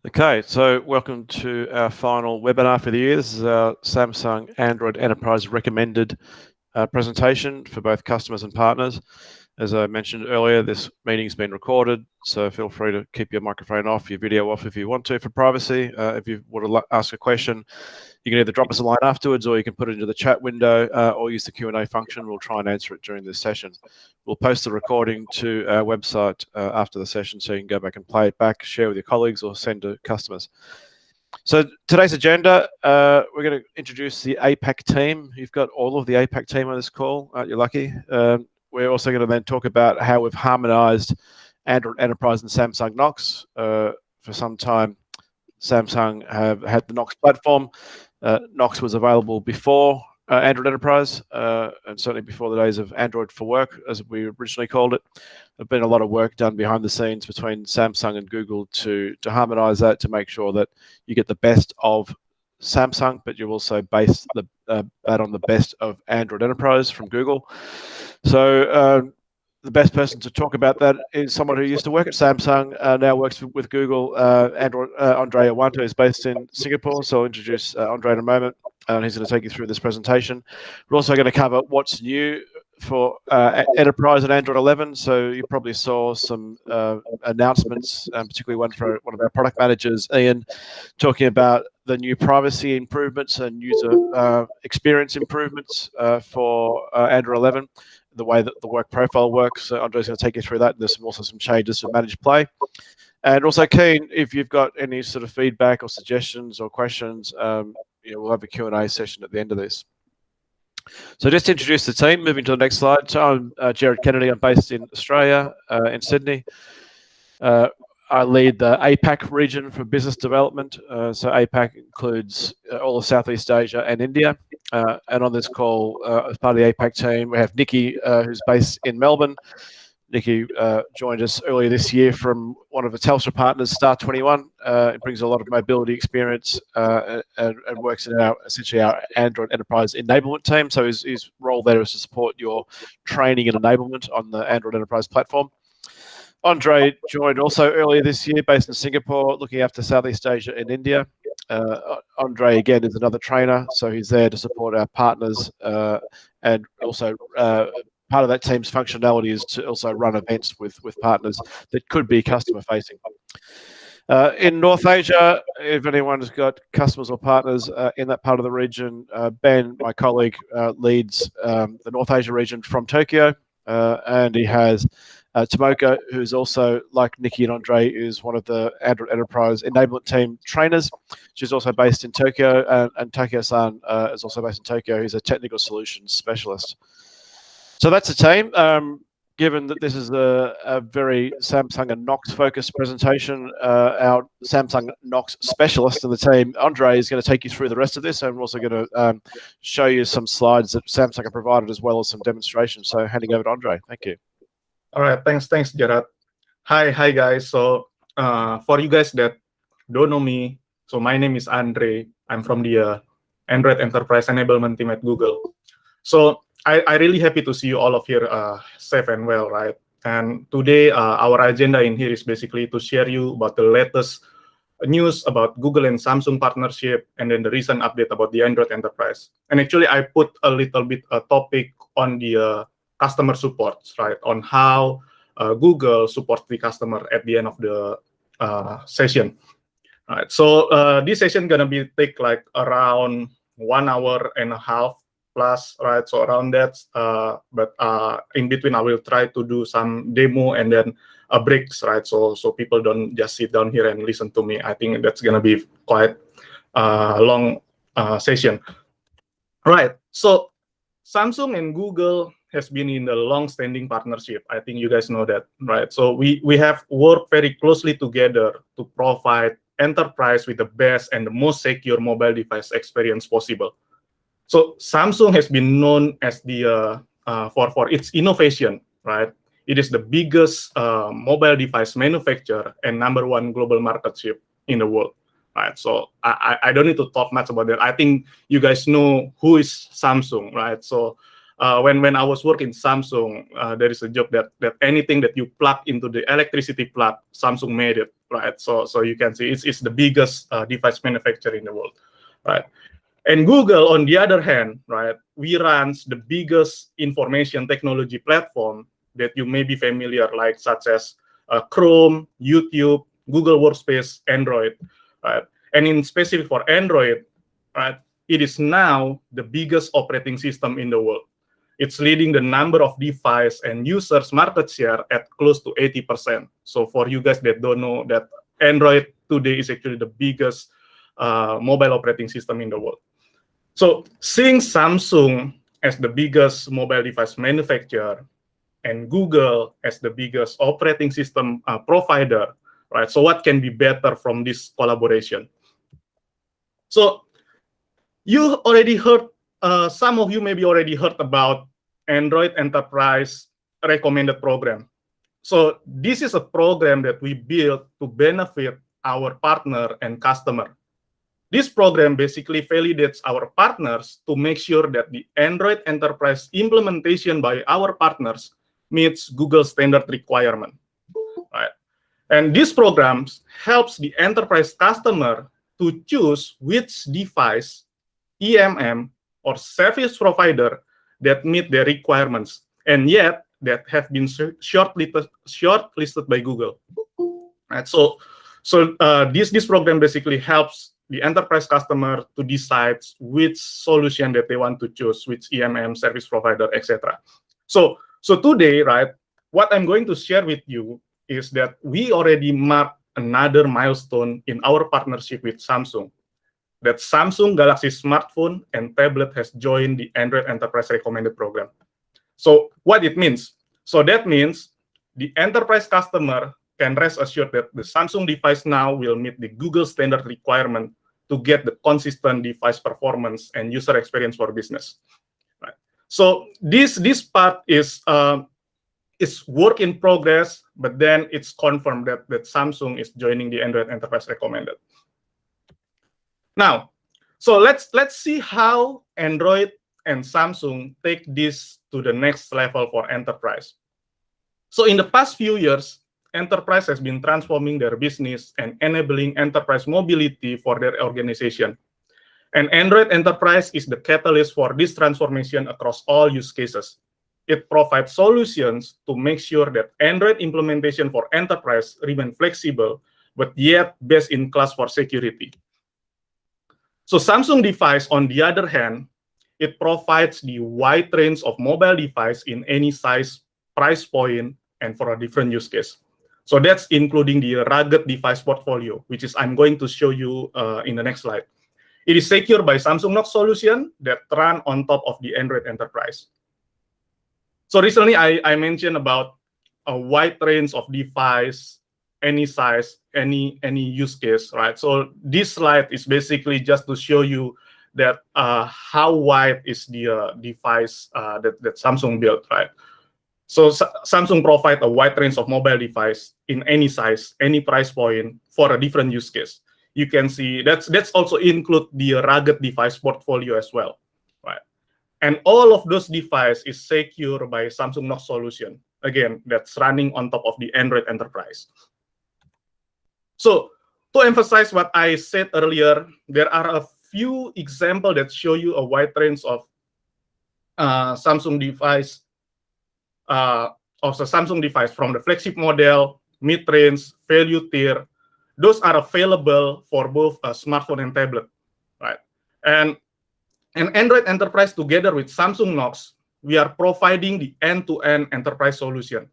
Okay, so welcome to our final webinar for the year. This is our Samsung Android Enterprise recommended presentation for both customers and partners. As I mentioned earlier, this meeting's been recorded, so feel free to keep your microphone off, your video off if you want to for privacy. If you want to ask a question, you can either drop us a line afterwards or you can put it into the chat window or use the Q&A function. We'll try and answer it during this session. We'll post the recording to our website after the session so you can go back and play it back, share with your colleagues or send to customers. So today's agenda, we're going to introduce the APAC team. You've got all of the APAC team on this call, aren't you lucky? We're also going to then talk about how we've harmonized Android Enterprise and Samsung Knox. For some time, Samsung have had the Knox platform. Knox was available before Android Enterprise, and certainly before the days of Android for Work, as we originally called it. There's been a lot of work done behind the scenes between Samsung and Google to harmonize that, to make sure that you get the best of Samsung, but you also base that on the best of Android Enterprise from Google. So the best person to talk about that is someone who used to work at Samsung, now works with Google. Andre Awanta is based in Singapore, so I'll introduce Andre in a moment, and he's going to take you through this presentation. We're also going to cover what's new for Enterprise and Android 11. So you probably saw some announcements, particularly one for one of our product managers, Ian, talking about the new privacy improvements and user experience improvements for Android 11, the way that the work profile works. So Andre's going to take you through that. There's also some changes to manage play. And also keen, if you've got any sort of feedback or suggestions or questions, we'll have a Q&A session at the end of this. So just to introduce the team, moving to the next slide. So I'm Jared Kennedy. I'm based in Australia, in Sydney. I lead the APAC region for business development. So APAC includes all of Southeast Asia and India. And on this call, as part of the APAC team, we have Nikki, who's based in Melbourne. Nikki joined us earlier this year from one of the Telstra partners, Star21. It brings a lot of mobility experience and works in essentially our Android Enterprise enablement team. So his role there is to support your training and enablement on the Android Enterprise platform. Andre joined also earlier this year, based in Singapore, looking after Southeast Asia and India. Andre, again, is another trainer, so he's there to support our partners, and also part of that team's functionality is to also run events with partners that could be customer facing. In North Asia, if anyone's got customers or partners in that part of the region, Ben, my colleague, leads the North Asia region from Tokyo, and he has Tomoko, who's also, like Nikki and Andre, is one of the Android Enterprise enablement team trainers. She's also based in Tokyo, and Tokyo-san is also based in Tokyo. He's a technical solutions specialist. So that's the team. Given that this is a very Samsung and Knox focused presentation, our Samsung Knox specialist in the team, Andre, is going to take you through the rest of this, and we're also going to show you some slides that Samsung have provided, as well as some demonstrations. So handing over to Andre. Thank you. All right, thanks, Jared. Hi guys. So for you guys that don't know me, so my name is Andre. I'm from the Android Enterprise Enablement team at Google. So I really happy to see you all of here safe and well, right? And today our agenda in here is basically to share you about the latest news about Google and Samsung partnership, and then the recent update about the Android Enterprise. And actually, I put a little bit a topic on the customer support, right? On how Google supports the customer at the end of the session. All right. So this session gonna be take like around 1.5 hours plus, right? So around that. But in between, I will try to do some demo and then breaks, right? So people don't just sit down here and listen to me. I think that's gonna be quite a long session. Right. So Samsung and Google has been in a long-standing partnership. I think you guys know that, right? So we have worked very closely together to provide enterprise with the best and the most secure mobile device experience possible. So Samsung has been known as the for its innovation, right? It is the biggest mobile device manufacturer and #1 global market share in the world. Right, so I don't need to talk much about that. I think you guys know who is Samsung, right? So when I was working Samsung, there is a joke that anything that you plug into the electricity plug, Samsung made it, right? So you can see it's the biggest device manufacturer in the world, right? And Google, on the other hand, right, we runs the biggest information technology platform that you may be familiar, like such as Chrome, YouTube, Google Workspace, Android, right? And in specific for Android, right, it is now the biggest operating system in the world. It's leading the number of device and users market share at close to 80%. So for you guys that don't know, that Android today is actually the biggest mobile operating system in the world. So seeing Samsung as the biggest mobile device manufacturer and Google as the biggest operating system provider, right? So what can be better from this collaboration? So you already heard, some of you maybe already heard about Android Enterprise Recommended Program. So this is a program that we built to benefit our partner and customer. This program basically validates our partners to make sure that the Android Enterprise implementation by our partners meets Google standard requirement, right? And these programs helps the enterprise customer to choose which device, EMM, or service provider that meet their requirements, and yet that have been shortlisted by Google, right? So this program basically helps the enterprise customer to decide which solution that they want to choose, which EMM, service provider, etc. So today, right, what I'm going to share with you is that we already marked another milestone in our partnership with Samsung, that Samsung Galaxy smartphone and tablet has joined the Android Enterprise Recommended Program. So what it means? So that means the enterprise customer can rest assured that the Samsung device now will meet the Google standard requirement to get the consistent device performance and user experience for business. Right. So this part is work in progress, but then it's confirmed that Samsung is joining the Android Enterprise Recommended. Now, so let's see how Android and Samsung take this to the next level for enterprise. So in the past few years, enterprise has been transforming their business and enabling enterprise mobility for their organization. And Android Enterprise is the catalyst for this transformation across all use cases. It provides solutions to make sure that Android implementation for enterprise remain flexible, but yet best in class for security. So Samsung device, on the other hand, it provides the wide range of mobile device in any size, price point, and for a different use case. So that's including the rugged device portfolio, which is I'm going to show you in the next slide. It is secured by Samsung Knox solution that run on top of the Android Enterprise. So recently I mentioned about a wide range of device, any size, any use case, right? So this slide is basically just to show you that how wide is the device that Samsung built, right? So Samsung provide a wide range of mobile device in any size, any price point for a different use case. You can see that's also include the rugged device portfolio as well, right? And all of those devices is secured by Samsung Knox solution. Again, that's running on top of the Android Enterprise. So to emphasize what I said earlier, there are a few examples that show you a wide range of Samsung device, from the flagship model, mid-range, value tier. Those are available for both a smartphone and tablet, right? And Android Enterprise together with Samsung Knox, we are providing the end-to-end enterprise solution,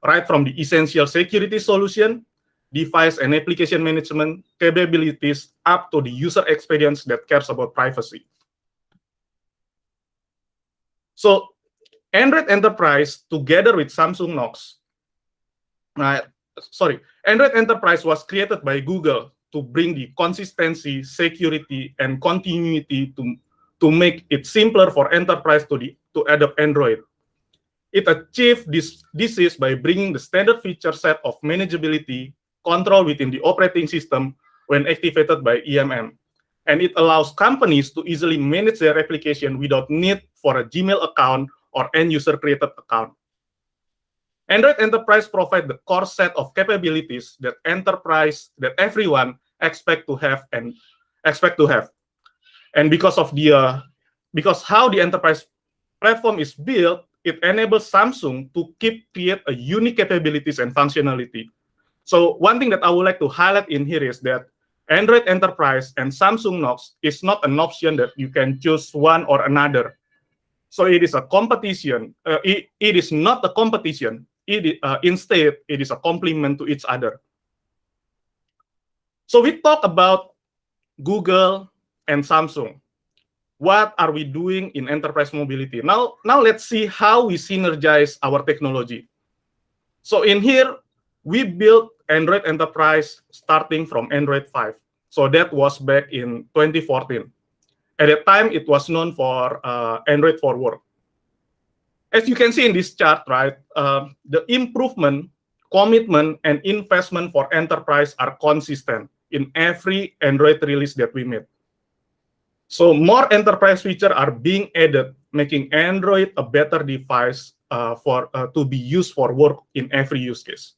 right from the essential security solution, device and application management capabilities, up to the user experience that cares about privacy. So Android Enterprise together with Samsung Knox, Android Enterprise was created by Google to bring the consistency, security, and continuity to make it simpler for enterprise to adopt Android. It achieved this is by bringing the standard feature set of manageability, control within the operating system when activated by EMM. And it allows companies to easily manage their application without need for a Gmail account or end user created account. Android Enterprise provide the core set of capabilities that everyone expect to have. And because how the enterprise platform is built, it enables Samsung to create a unique capabilities and functionality. So one thing that I would like to highlight in here is that Android Enterprise and Samsung Knox is not an option that you can choose one or another. So it is a competition. It is not a competition. Instead, it is a complement to each other. So we talk about Google and Samsung. What are we doing in enterprise mobility? Now let's see how we synergize our technology. So in here, we built Android Enterprise starting from Android 5. So that was back in 2014. At that time, it was known for Android for Work. As you can see in this chart, right, the improvement, commitment, and investment for enterprise are consistent in every Android release that we made. So more enterprise features are being added, making Android a better device to be used for work in every use case.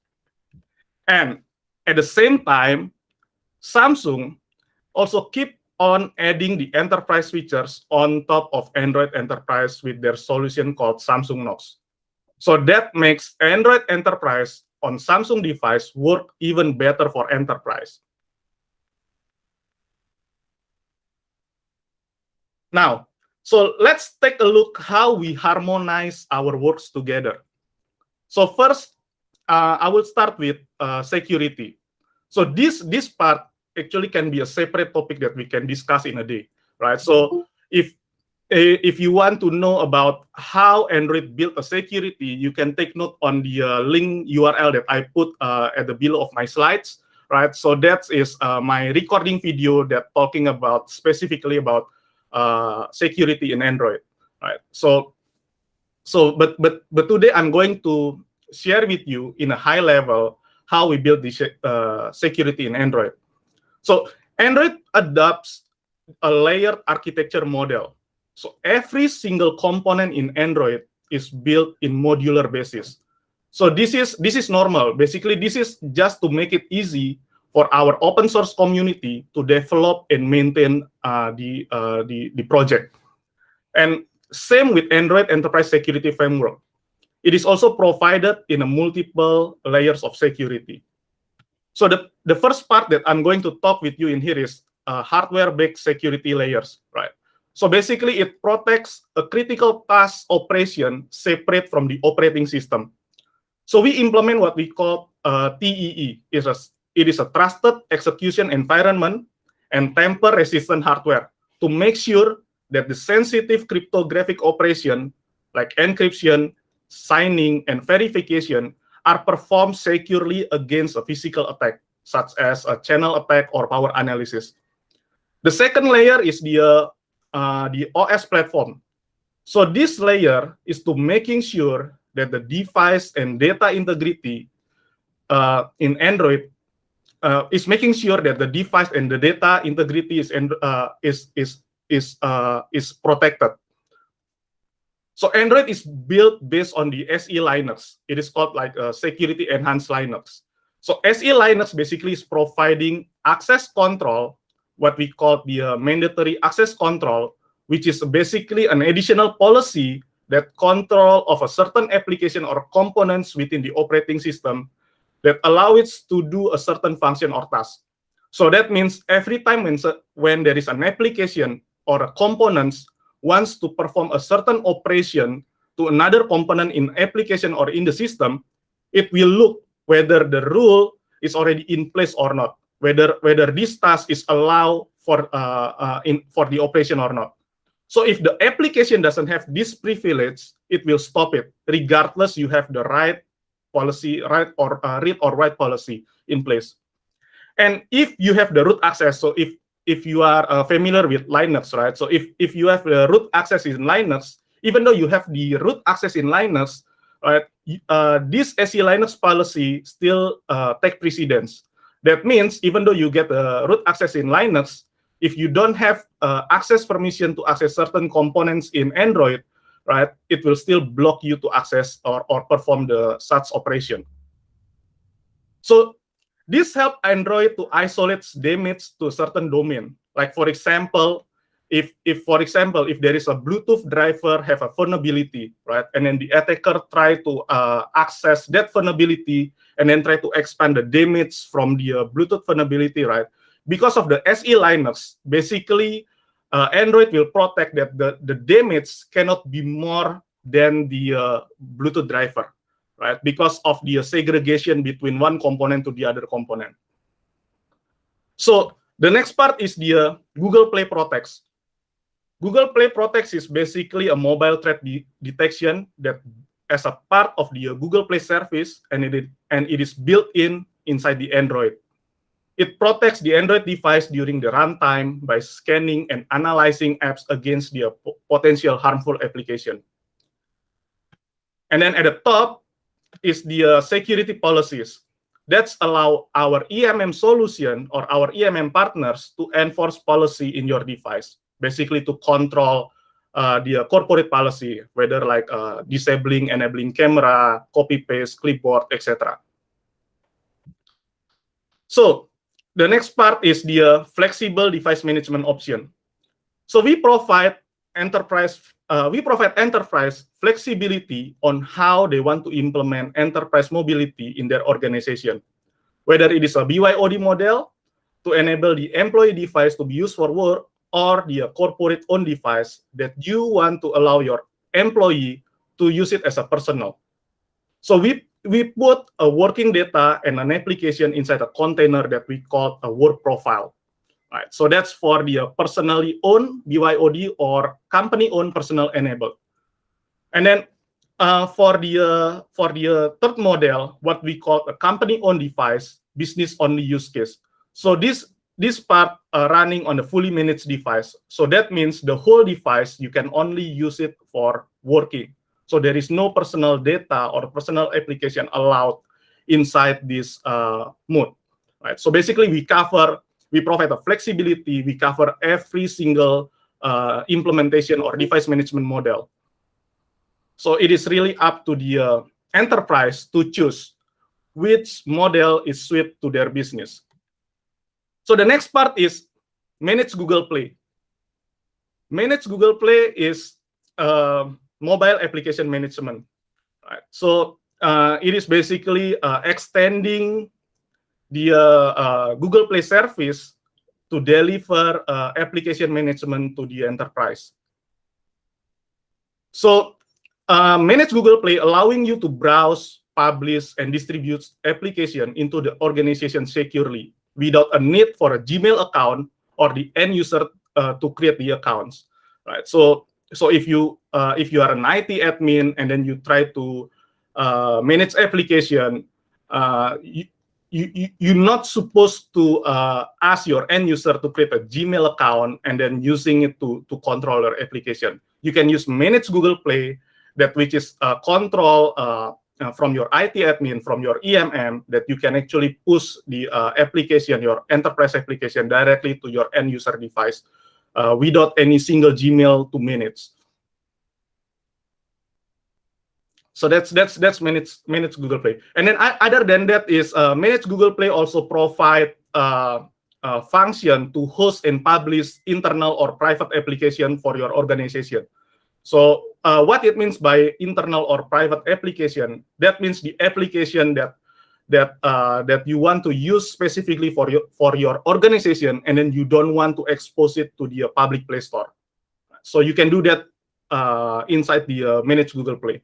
And at the same time, Samsung also keep on adding the enterprise features on top of Android Enterprise with their solution called Samsung Knox. So that makes Android Enterprise on Samsung device work even better for enterprise. Now, so let's take a look how we harmonize our works together. So first, I will start with security. So this part actually can be a separate topic that we can discuss in a day, right? So if you want to know about how Android built a security, you can take note on the link URL that I put at the below of my slides, right? So that is my recording video that talking about specifically about security in Android, right? But today I'm going to share with you in a high level how we build the security in Android. So Android adopts a layered architecture model. So every single component in Android is built in modular basis. So this is normal. Basically, this is just to make it easy for our open source community to develop and maintain the project. And same with Android Enterprise Security Framework. It is also provided in a multiple layers of security. So the first part that I'm going to talk with you in here is hardware-based security layers, right? So basically, it protects a critical task operation separate from the operating system. So we implement what we call TEE. It is a trusted execution environment and tamper-resistant hardware to make sure that the sensitive cryptographic operation like encryption, signing, and verification are performed securely against a physical attack, such as a channel attack or power analysis. The second layer is the OS platform. So this layer is to making sure that the device and data integrity in Android is making sure that the device and the data integrity is protected. So Android is built based on the SE Linux. It is called like security enhanced Linux. So SE Linux basically is providing access control, what we call the mandatory access control, which is basically an additional policy that control of a certain application or components within the operating system that allow it to do a certain function or task. So that means every time when there is an application or a components wants to perform a certain operation to another component in application or in the system, it will look whether the rule is already in place or not, whether this task is allowed for the operation or not. So if the application doesn't have this privilege, it will stop it, regardless you have the right policy, read or write policy in place. And if you have the root access, so if you are familiar with Linux, right? So if you have the root access in Linux, even though you have the root access in Linux, right, this SE Linux policy still take precedence. That means even though you get the root access in Linux, if you don't have access permission to access certain components in Android, right, it will still block you to access or perform the such operation. So this help Android to isolate damage to a certain domain. Like for example, if there is a Bluetooth driver have a vulnerability, right, and then the attacker try to access that vulnerability and then try to expand the damage from the Bluetooth vulnerability, right? Because of the SE Linux, basically Android will protect that the damage cannot be more than the Bluetooth driver, right? Because of the segregation between one component to the other component. So the next part is the Google Play Protects. Google Play Protects is basically a mobile threat detection that as a part of the Google Play service, and it is built inside the Android. It protects the Android device during the runtime by scanning and analyzing apps against the potential harmful application. And then at the top is the security policies. That's allow our EMM solution or our EMM partners to enforce policy in your device, basically to control the corporate policy, whether like disabling, enabling camera, copy paste, clipboard, etc. So the next part is the flexible device management option. So we provide enterprise flexibility on how they want to implement enterprise mobility in their organization, whether it is a BYOD model to enable the employee device to be used for work, or the corporate owned device that you want to allow your employee to use it as a personal. So we put a working data and an application inside a container that we call a work profile. Right, so that's for the personally owned BYOD or company-owned personal enabled. And then for the third model, what we call a company-owned device, business-only use case. So this part running on a fully managed device. So that means the whole device, you can only use it for working. So there is no personal data or personal application allowed inside this mode. Right. So basically, we provide a flexibility. We cover every single implementation or device management model. So it is really up to the enterprise to choose which model is suited to their business. So the next part is manage Google Play. Manage Google Play is mobile application management. Right? So it is basically extending the Google Play service to deliver application management to the enterprise. So manage Google Play allowing you to browse, publish, and distribute application into the organization securely without a need for a Gmail account or the end user to create the accounts. Right. So if you are an IT admin and then you try to manage application, you're not supposed to ask your end user to create a Gmail account and then using it to control your application. You can use manage Google Play, that which is control from your IT admin, from your EMM, that you can actually push the application, your enterprise application, directly to your end user device without any single Gmail to manage. So that's manage Google Play. And then other than that is manage Google Play also provide function to host and publish internal or private application for your organization. So what it means by internal or private application, that means the application that you want to use specifically for your organization, and then you don't want to expose it to the public Play Store. So you can do that inside the manage Google Play.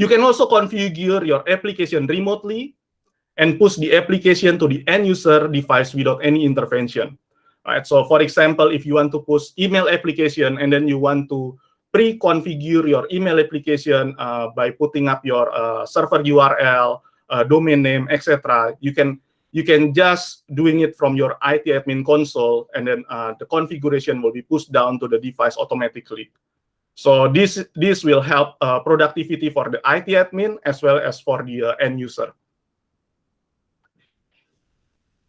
You can also configure your application remotely and push the application to the end user device without any intervention. Right? So for example, if you want to push email application and then you want to pre-configure your email application by putting up your server URL, domain name, etc., you can just doing it from your IT admin console, and then the configuration will be pushed down to the device automatically. So this will help productivity for the IT admin as well as for the end user.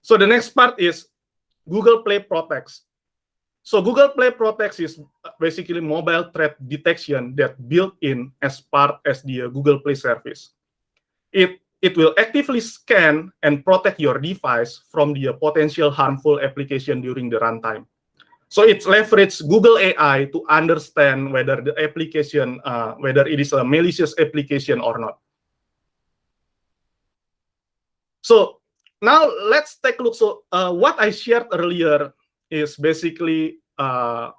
So the next part is Google Play Protects. So Google Play Protects is basically mobile threat detection that built in as part as the Google Play service. It will actively scan and protect your device from the potential harmful application during the runtime. So it's leveraged Google AI to understand whether the application, whether it is a malicious application or not. So now let's take a look. So what I shared earlier is basically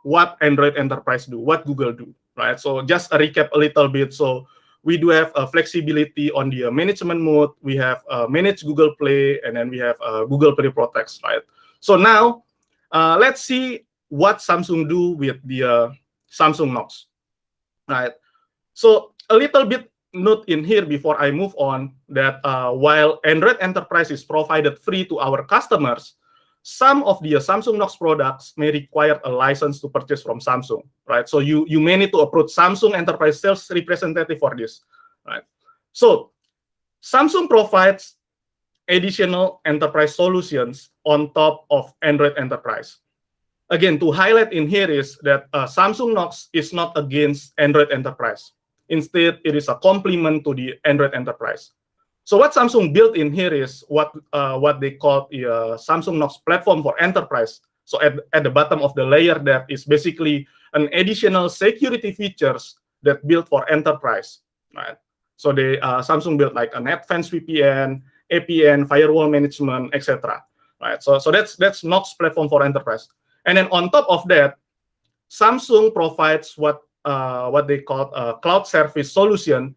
what Android Enterprise do, what Google do, right? So just a recap a little bit. So we do have flexibility on the management mode. We have manage Google Play, and then we have Google Play Protects, right? So now let's see what Samsung do with the Samsung Knox, right? So a little bit note in here before I move on that while Android Enterprise is provided free to our customers, some of the Samsung Knox products may require a license to purchase from Samsung, right? So you may need to approach Samsung Enterprise sales representative for this, right? So Samsung provides additional enterprise solutions on top of Android Enterprise. Again, to highlight in here is that Samsung Knox is not against Android Enterprise. Instead, it is a complement to the Android Enterprise. So what Samsung built in here is what they call the Samsung Knox platform for enterprise. So at the bottom of the layer, that is basically an additional security features that built for enterprise, right? So they Samsung built like an advanced VPN, APN, firewall management, etc. Right? So that's Knox platform for enterprise. And then on top of that, Samsung provides what they call a cloud service solution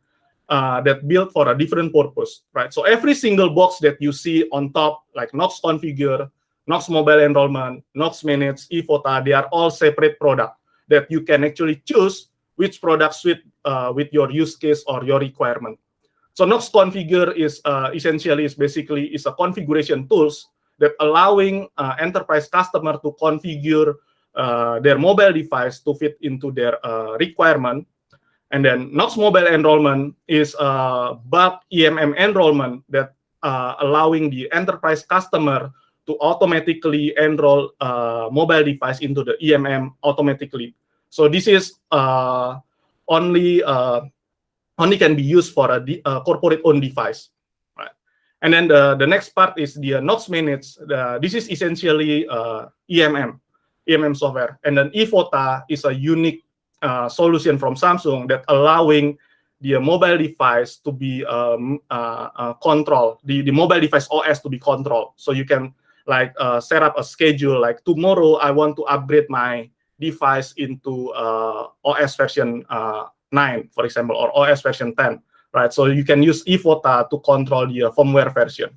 that built for a different purpose, right? So every single box that you see on top, like Knox Configure, Knox Mobile Enrolment, Knox Manage, eFota, they are all separate products that you can actually choose which product suit with your use case or your requirement. So Knox Configure is essentially is a configuration tools that allowing enterprise customer to configure their mobile device to fit into their requirement. And then Knox Mobile Enrolment is a bulk enrollment that allowing the enterprise customer to automatically enroll mobile device into the automatically. So this is only can be used for a corporate-owned device. Right? And then the next part is the Knox Manage. This is essentially EMM software. And then eFota is a unique solution from Samsung that allowing the mobile device to be controlled, the mobile device OS to be controlled. So you can like set up a schedule, like tomorrow I want to upgrade my device into OS version 9, for example, or OS version 10, right? So you can use eFota to control the firmware version.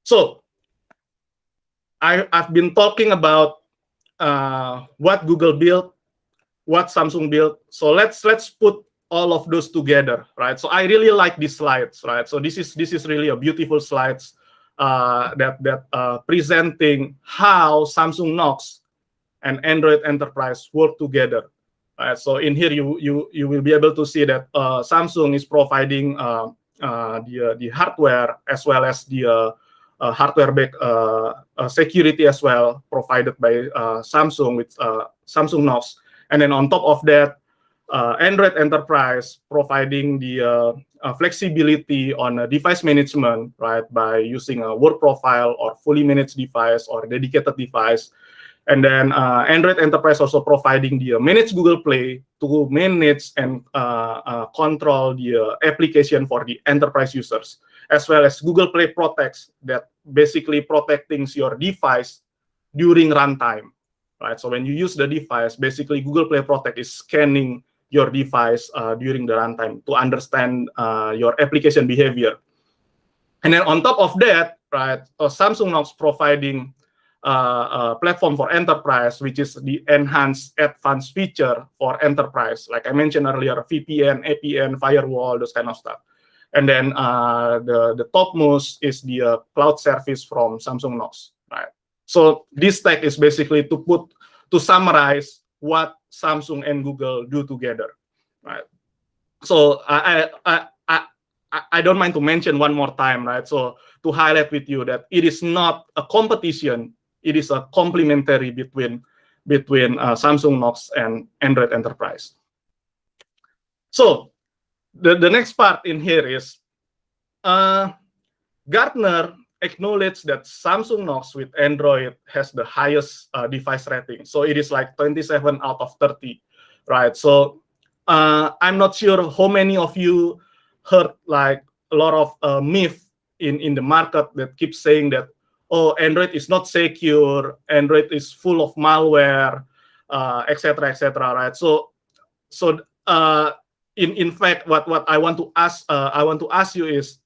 So I've been talking about what Google built, what Samsung built. So let's put all of those together, right? So I really like these slides, right? So this is really a beautiful slides that presenting how Samsung Knox and Android Enterprise work together. Right? So in here you will be able to see that Samsung is providing the hardware as well as the hardware-based security as well, provided by Samsung with Samsung Knox. And then on top of that, Android Enterprise providing the flexibility on device management, right, by using a work profile or fully managed device or dedicated device. And then Android Enterprise also providing the managed Google Play to manage and control the application for the enterprise users, as well as Google Play Protects that basically protecting your device during runtime, right? So when you use the device, basically Google Play Protect is scanning your device during the runtime to understand your application behavior. And then on top of that, right, Samsung Knox providing platform for enterprise, which is the enhanced advanced feature for enterprise. Like I mentioned earlier, VPN, APN, firewall, those kind of stuff. And then the topmost is the cloud service from Samsung Knox, right? So this stack is basically to summarize what Samsung and Google do together, right? So I don't mind to mention one more time, right? So to highlight with you that it is not a competition, it is a complementary between between Samsung Knox and Android Enterprise. So the next part in here is Gartner acknowledged that Samsung Knox with Android has the highest device rating. So it is like 27 out of 30, right? So I'm not sure how many of you heard like a lot of myth in the market that keeps saying that, oh, Android is not secure, Android is full of malware, etc., right? So in fact, what I want to ask you is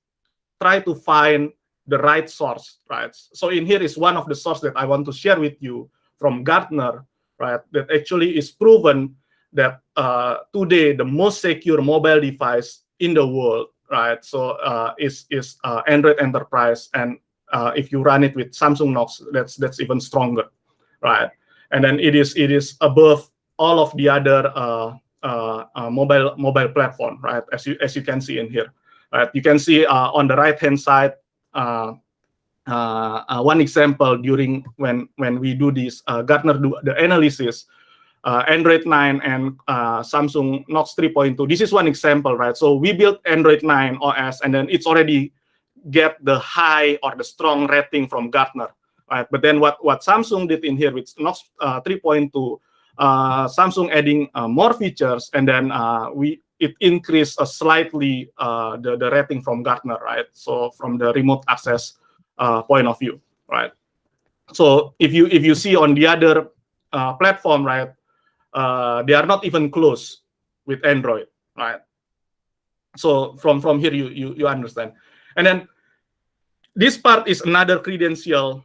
try to find the right source, right? So in here is one of the sources that I want to share with you from Gartner, right? That actually is proven that today the most secure mobile device in the world, right? So is Android Enterprise, and if you run it with Samsung Knox, that's even stronger, right? And then it is above all of the other mobile platform, right? As you can see in here, right? You can see on the right hand side one example during when we do this Gartner do the analysis. Android 9 and Samsung Knox 3.2. This is one example, right? So we built Android 9 OS, and then it's already get the high or the strong rating from Gartner, right? But then what Samsung did in here with Knox 3.2, Samsung adding more features, and then it increased slightly the rating from Gartner, right? So from the remote access point of view, right? So if you see on the other platform, right? They are not even close with Android, right? So from here you understand. And then this part is another credential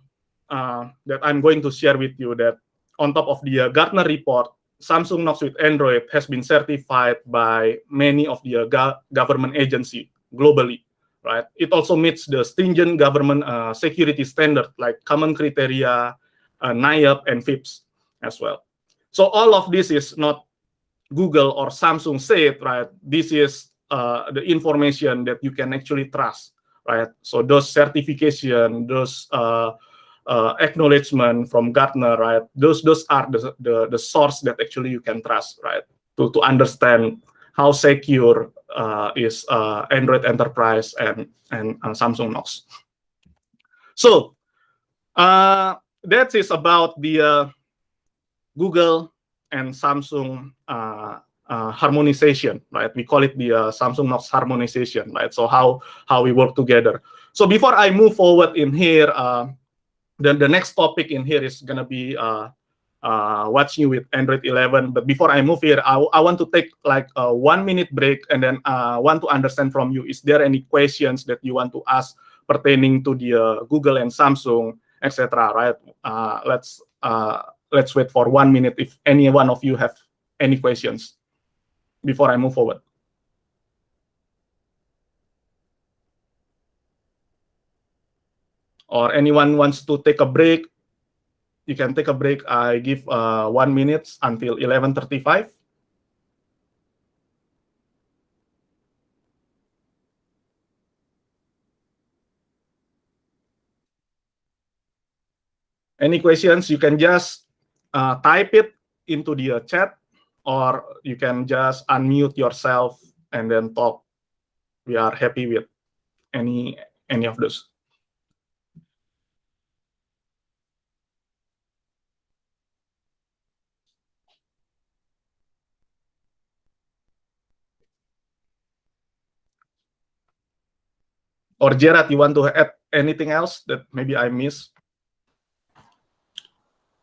that I'm going to share with you, that on top of the Gartner report, Samsung Knox with Android has been certified by many of the government agency globally, right? It also meets the stringent government security standard like Common Criteria, NIAP, and FIPS as well. So all of this is not Google or Samsung said, right? This is the information that you can actually trust, right? So those certification, those acknowledgement from Gartner, right? Those are the source that actually you can trust, right? To understand how secure is Android Enterprise and Samsung Knox. So that is about the Google and Samsung harmonization, right? We call it the Samsung Knox harmonization, right? So how we work together. So before I move forward in here, the next topic in here is gonna be watching with Android 11. But before I move here, I want to take like a 1 minute break, and then want to understand from you, is there any questions that you want to ask pertaining to the Google and Samsung, etc., right? Let's wait for 1 minute if any one of you have any questions before I move forward. Or anyone wants to take a break, you can take a break. I give 1 minute until 11:35. Any questions, you can just type it into the chat, or you can just unmute yourself and then talk. We are happy with any of those. Or Gerard, you want to add anything else that maybe I missed?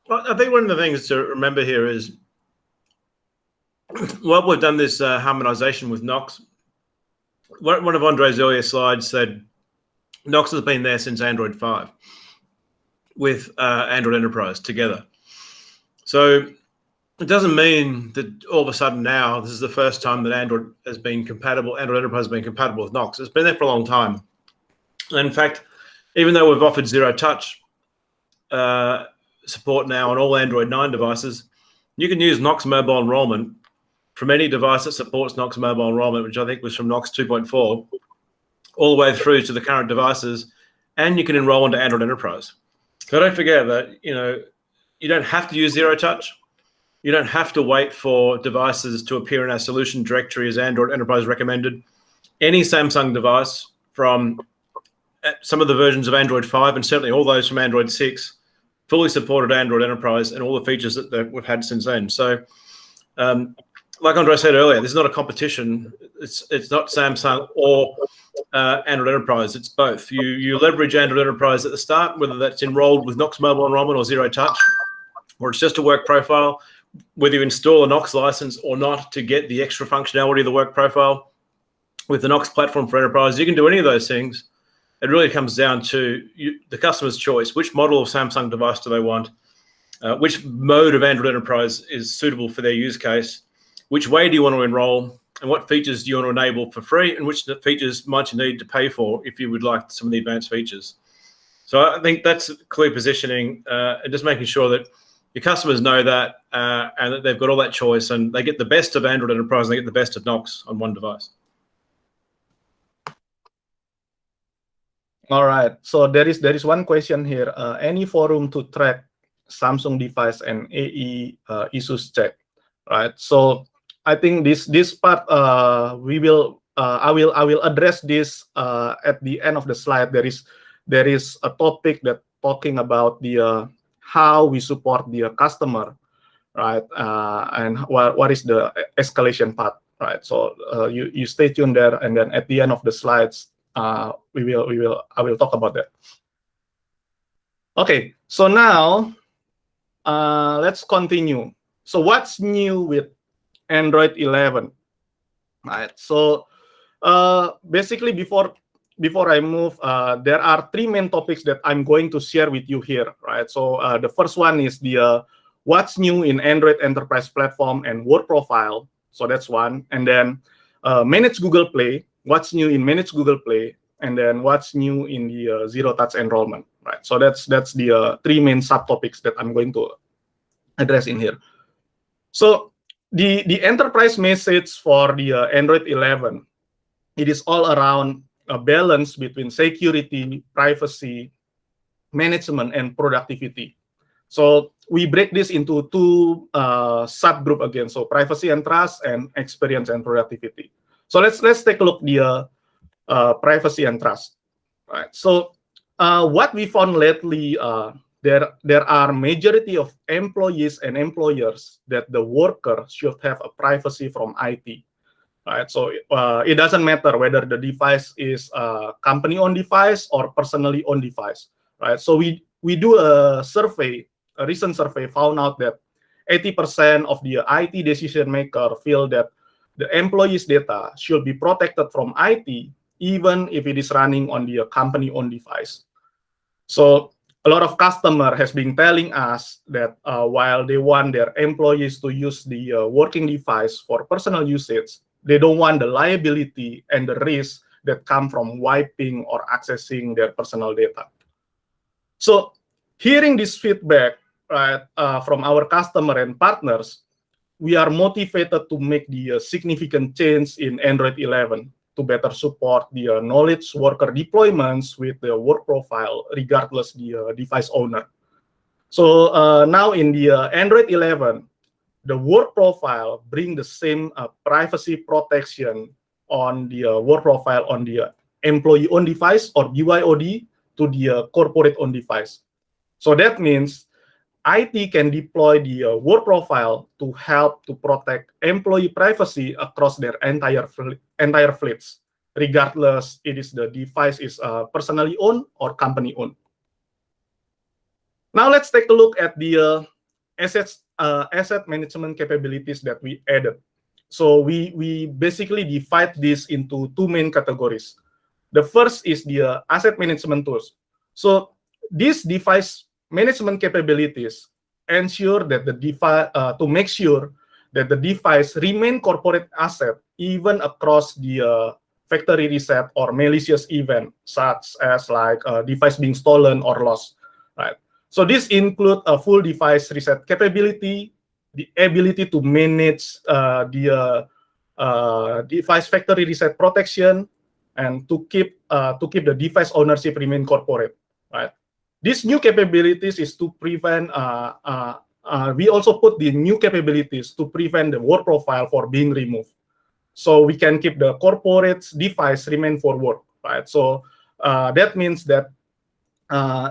Well, I think one of the things to remember here is, well, we've done this harmonization with Knox. One of Andre's earlier slides said Knox has been there since Android 5 with Android Enterprise together. So it doesn't mean that all of a sudden now this is the first time that Android Enterprise has been compatible with Knox. It's been there for a long time. And in fact, even though we've offered zero touch support now on all Android 9 devices, you can use Knox Mobile Enrolment from any device that supports Knox Mobile Enrolment, which I think was from Knox 2.4, all the way through to the current devices, and you can enroll into Android Enterprise. So don't forget that, you know, you don't have to use zero touch. You don't have to wait for devices to appear in our solution directory as Android Enterprise recommended. Any Samsung device from some of the versions of Android 5 and certainly all those from Android 6 fully supported Android Enterprise and all the features that we've had since then. So, like Andre said earlier, this is not a competition. It's not Samsung or Android Enterprise. It's both. You leverage Android Enterprise at the start, whether that's enrolled with Knox Mobile Enrolment or Zero Touch, or it's just a work profile, whether you install a Knox license or not to get the extra functionality of the work profile with the Knox platform for Enterprise. You can do any of those things. It really comes down to the customer's choice. Which model of Samsung device do they want? Which mode of Android Enterprise is suitable for their use case? Which way do you want to enroll? And what features do you want to enable for free? And which features might you need to pay for if you would like some of the advanced features? So I think that's clear positioning and just making sure that your customers know that and that they've got all that choice and they get the best of Android Enterprise and they get the best of Knox on one device. All right. So there is one question here. Any forum to track Samsung device and AE issues check, right? So I think this part I will address this at the end of the slide. There is a topic that talking about the how we support the customer, right? And what is the escalation path, right? So you stay tuned there, and then at the end of the slides, I will talk about that. Okay, so now let's continue. So what's new with Android 11? Right. So basically, before I move, there are three main topics that I'm going to share with you here. Right. So the first one is the what's new in Android Enterprise Platform and Work Profile. So that's one, and then Manage Google Play. What's new in Manage Google Play, and then what's new in the Zero Touch Enrollment, right? So that's the three main subtopics that I'm going to address in here. So the enterprise message for the Android 11, it is all around a balance between security, privacy, management, and productivity. So we break this into two subgroup again. So privacy and trust, and experience and productivity. So let's take a look the privacy and trust. Right. So what we found lately, there are majority of employees and employers that the worker should have a privacy from IT. Right. So it doesn't matter whether the device is a company-owned device or personally owned device. Right. So we do a survey, a recent survey found out that 80% of the IT decision maker feel that the employee's data should be protected from IT, even if it is running on the company-owned device. So a lot of customer has been telling us that while they want their employees to use the working device for personal usage, they don't want the liability and the risk that come from wiping or accessing their personal data. So hearing this feedback, right, from our customer and partners, we are motivated to make the significant change in Android 11 to better support the knowledge worker deployments with the work profile, regardless the device owner. So now in the Android 11, the work profile bring the same privacy protection on the work profile on the employee-owned device or BYOD to the corporate-owned device. So that means IT can deploy the work profile to help to protect employee privacy across their entire fleets, regardless the device is personally owned or company owned. Now let's take a look at the asset management capabilities that we added. So we basically divide this into two main categories. The first is the asset management tools. So this device management capabilities ensure that the device to make sure that the device remain corporate asset even across the factory reset or malicious event, such as like device being stolen or lost, right? So this include a full device reset capability, the ability to manage the device factory reset protection, and to keep the device ownership remain corporate, right? These new capabilities is to prevent we also put the new capabilities to prevent the work profile for being removed. So we can keep the corporate's device remain for work, right? So that means that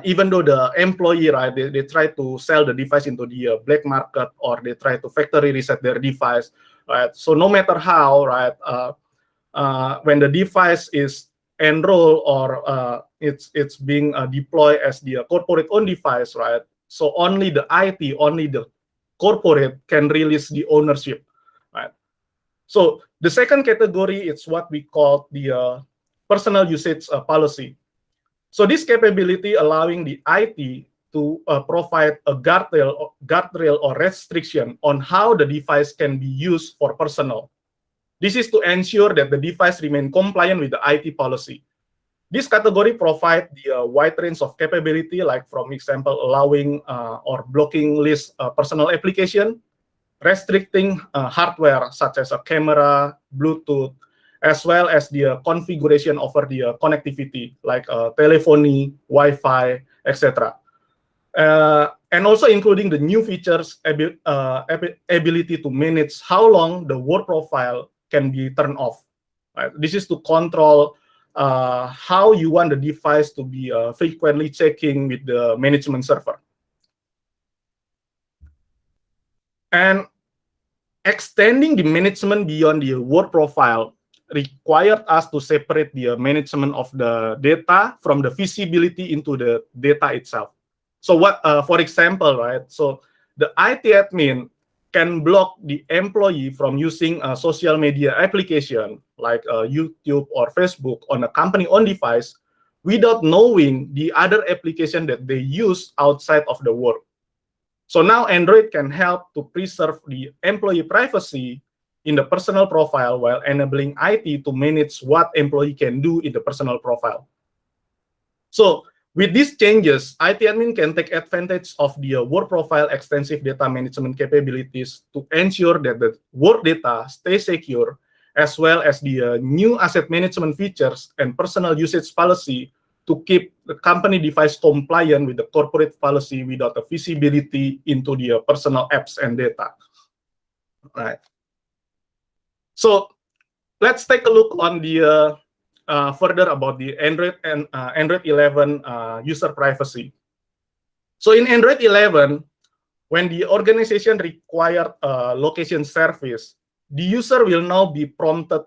even though the employee, right, they try to sell the device into the black market, or they try to factory reset their device, right? So no matter how, right, when the device is enrolled or it's being deployed as the corporate-owned device, right? So only the IT, only the corporate can release the ownership, right? So the second category is what we call the personal usage policy. So this capability allowing the IT to provide a guardrail or restriction on how the device can be used for personal. This is to ensure that the device remain compliant with the IT policy. This category provides the wide range of capability, like from example, allowing or blocking list personal application, restricting hardware such as a camera, Bluetooth, as well as the configuration over the connectivity like telephony, Wi-Fi, etc. And also including the new features, ability to manage how long the work profile can be turned off. Right? This is to control how you want the device to be frequently checking with the management server. And extending the management beyond the work profile required us to separate the management of the data from the visibility into the data itself. So what, for example, right? So the IT admin can block the employee from using a social media application like YouTube or Facebook on a company-owned device without knowing the other application that they use outside of the work. So now Android can help to preserve the employee privacy in the personal profile while enabling IT to manage what employee can do in the personal profile. So with these changes, IT admin can take advantage of the work profile extensive data management capabilities to ensure that the work data stays secure, as well as the new asset management features and personal usage policy to keep the company device compliant with the corporate policy without a visibility into the personal apps and data. Right. So let's take a look on the further about the Android and Android 11 user privacy. So in Android 11, when the organization required a location service, the user will now be prompted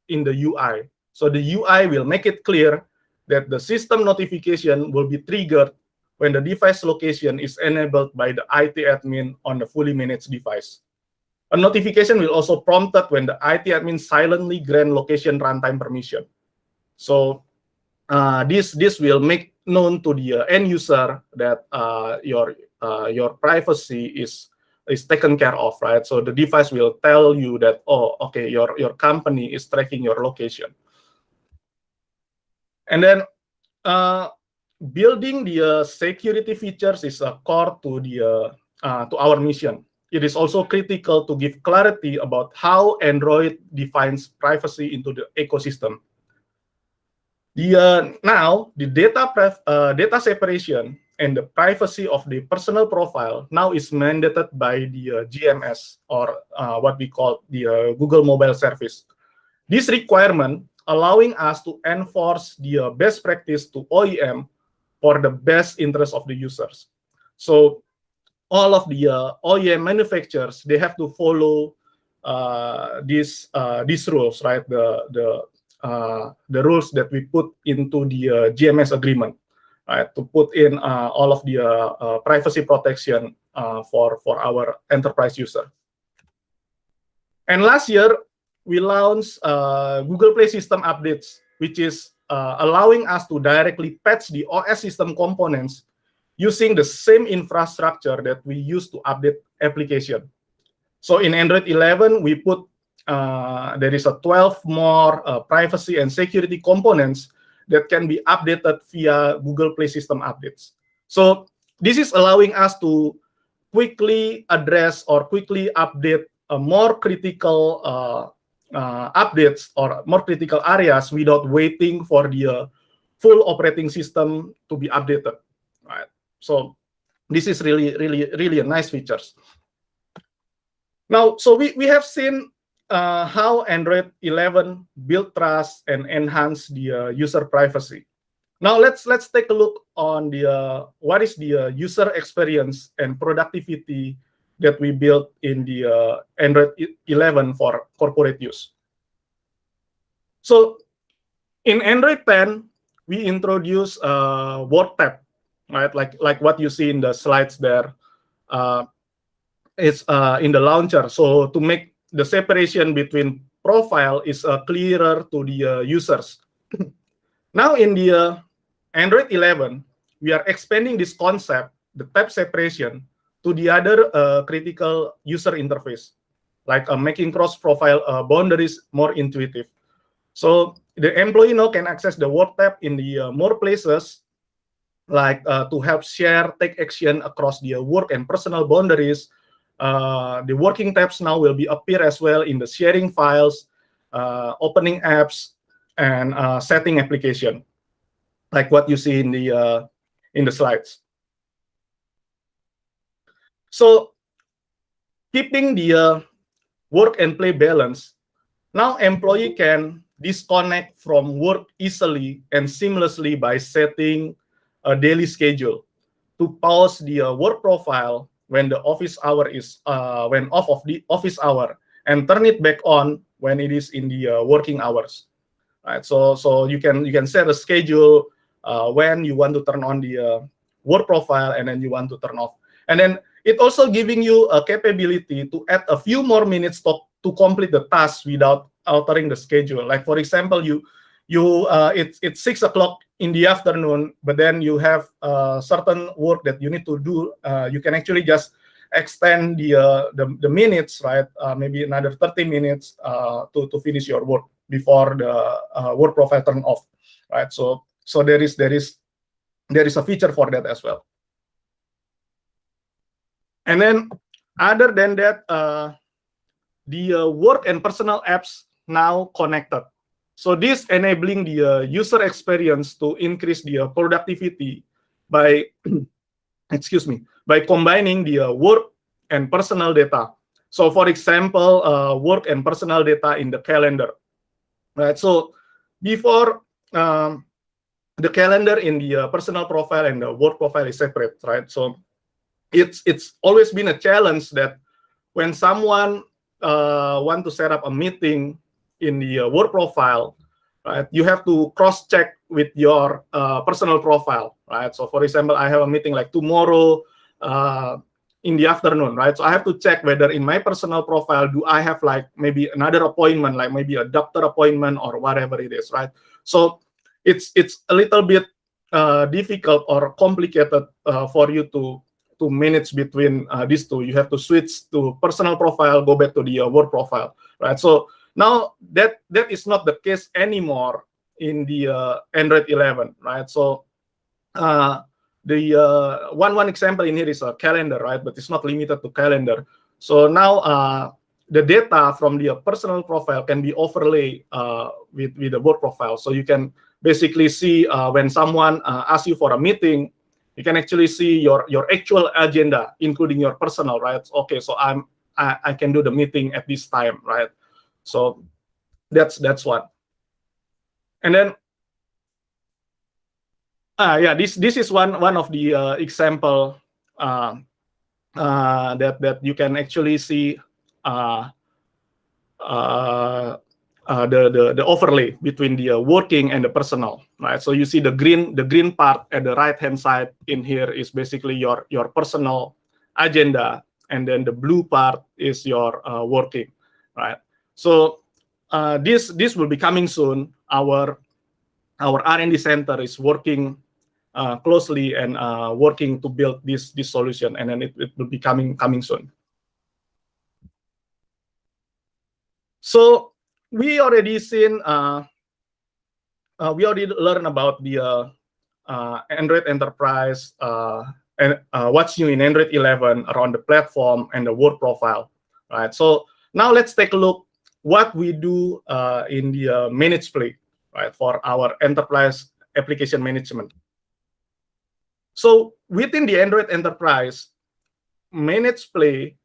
in the UI. So the UI will make it clear that the system notification will be triggered when the device location is enabled by the IT admin on the fully managed device. A notification will also prompted when the IT admin silently grant location runtime permission. So this will make known to the end user that your privacy is taken care of, right? So the device will tell you that, oh, okay, your company is tracking your location. And then building the security features is a core to the to our mission. It is also critical to give clarity about how Android defines privacy into the ecosystem. Now the data separation and the privacy of the personal profile now is mandated by the GMS, or what we call the Google Mobile Service. This requirement allowing us to enforce the best practice to OEM for the best interest of the users. So all of the OEM manufacturers, they have to follow these rules, right? The rules that we put into the GMS agreement, right? To put in all of the privacy protection for our enterprise user. And last year, we launched Google Play System updates, which is allowing us to directly patch the OS system components using the same infrastructure that we use to update application. So in Android 11, we put there is a 12 more privacy and security components that can be updated via Google Play System updates. So this is allowing us to quickly address or quickly update more critical updates or more critical areas without waiting for the full operating system to be updated, right? So This is really a nice features. Now, so we have seen how Android 11 build trust and enhance the user privacy. Now let's take a look on the what is the user experience and productivity that we built in the Android 11 for corporate use. So in Android 10, we introduce Work tab, right? Like what you see in the slides there. It's in the launcher. So to make the separation between profile is clearer to the users. Now in the Android 11, we are expanding this concept, the tab separation, to the other critical user interface, like making cross-profile boundaries more intuitive. So the employee now can access the work tab in the more places, like to help share, take action across the work and personal boundaries. The working tabs now will be appear as well in the sharing files, opening apps, and setting application, like what you see in the slides. So keeping the work and play balance, now employee can disconnect from work easily and seamlessly by setting a daily schedule to pause the work profile when the office hour is when off of the office hour, and turn it back on when it is in the working hours. Right. So you can set a schedule when you want to turn on the work profile and then you want to turn off. And then it also giving you a capability to add a few more minutes to complete the task without altering the schedule. Like for example, it's 6 o'clock in the afternoon, but then you have certain work that you need to do. You can actually just extend the minutes, right? Maybe another 30 minutes to finish your work before the work profile turn off, right? So there is a feature for that as well. And then other than that, the work and personal apps now connected. So this enabling the user experience to increase the productivity by, excuse me, by combining the work and personal data. So for example, work and personal data in the calendar, right? So before the calendar in the personal profile and the work profile is separate, right? So it's always been a challenge that when someone want to set up a meeting in the work profile, right, you have to cross-check with your personal profile, right? So for example, I have a meeting like tomorrow in the afternoon, right? So I have to check whether in my personal profile, do I have like maybe another appointment, like maybe a doctor appointment or whatever it is, right? So it's a little bit difficult or complicated for you to manage between these two. You have to switch to personal profile, go back to the work profile, right? So now that is not the case anymore in the Android 11, right? So the one example in here is a calendar, right? But it's not limited to calendar. So now the data from the personal profile can be overlaid with the work profile. So you can basically see when someone asks you for a meeting, you can actually see your actual agenda, including your personal, right? Okay, so I can do the meeting at this time, right? So that's one. And then yeah, this is one of the example that you can actually see the overlay between the working and the personal, right? So you see the green part at the right hand side in here is basically your personal agenda, and then the blue part is your working, right? So this will be coming soon. Our R&D center is working closely and working to build this solution, and then it will be coming soon. So we already seen, we already learned about the Android Enterprise and what's new in Android 11 around the platform and the work profile, right? So now let's take a look what we do in the Manage Play, right, for our enterprise application management. So within the Android Enterprise, Manage Play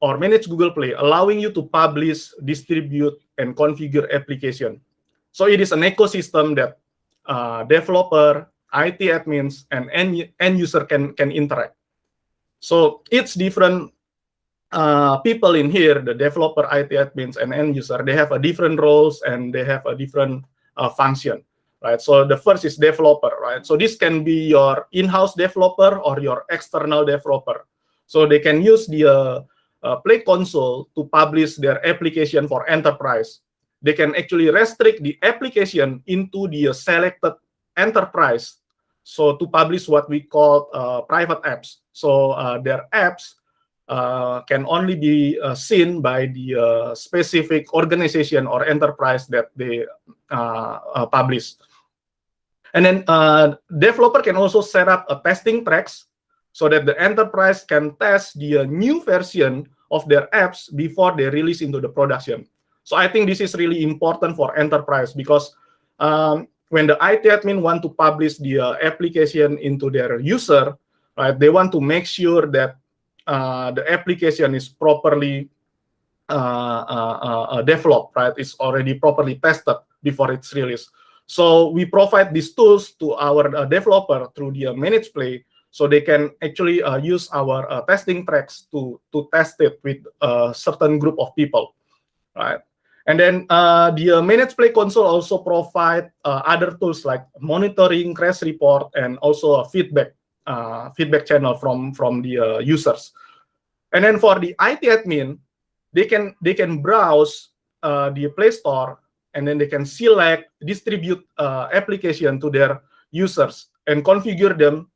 or Manage Google Play, allowing you to publish, distribute, and configure application. So it is an ecosystem that developer, IT admins, and end user can interact. So it's different people in here, the developer, IT admins, and end user, they have a different roles and they have a different function, right? So the first is developer, right? So this can be your in-house developer or your external developer. So they can use the Play console to publish their application for enterprise. They can actually restrict the application into the selected enterprise. So to publish what we call private apps. So their apps can only be seen by the specific organization or enterprise that they publish. And then developer can also set up a testing tracks so that the enterprise can test the new version of their apps before they release into the production. So I think this is really important for enterprise because when the IT admin want to publish the application into their user, right, they want to make sure that the application is properly developed, right? It's already properly tested before it's released. So we provide these tools to our developer through the Manage Play, so they can actually use our testing tracks to test it with a certain group of people, right? And then the Manage Play console also provide other tools like monitoring, crash report, and also a feedback channel from the users. And then for the IT admin, they can browse the Play Store, and then they can select, distribute application to their users and configure them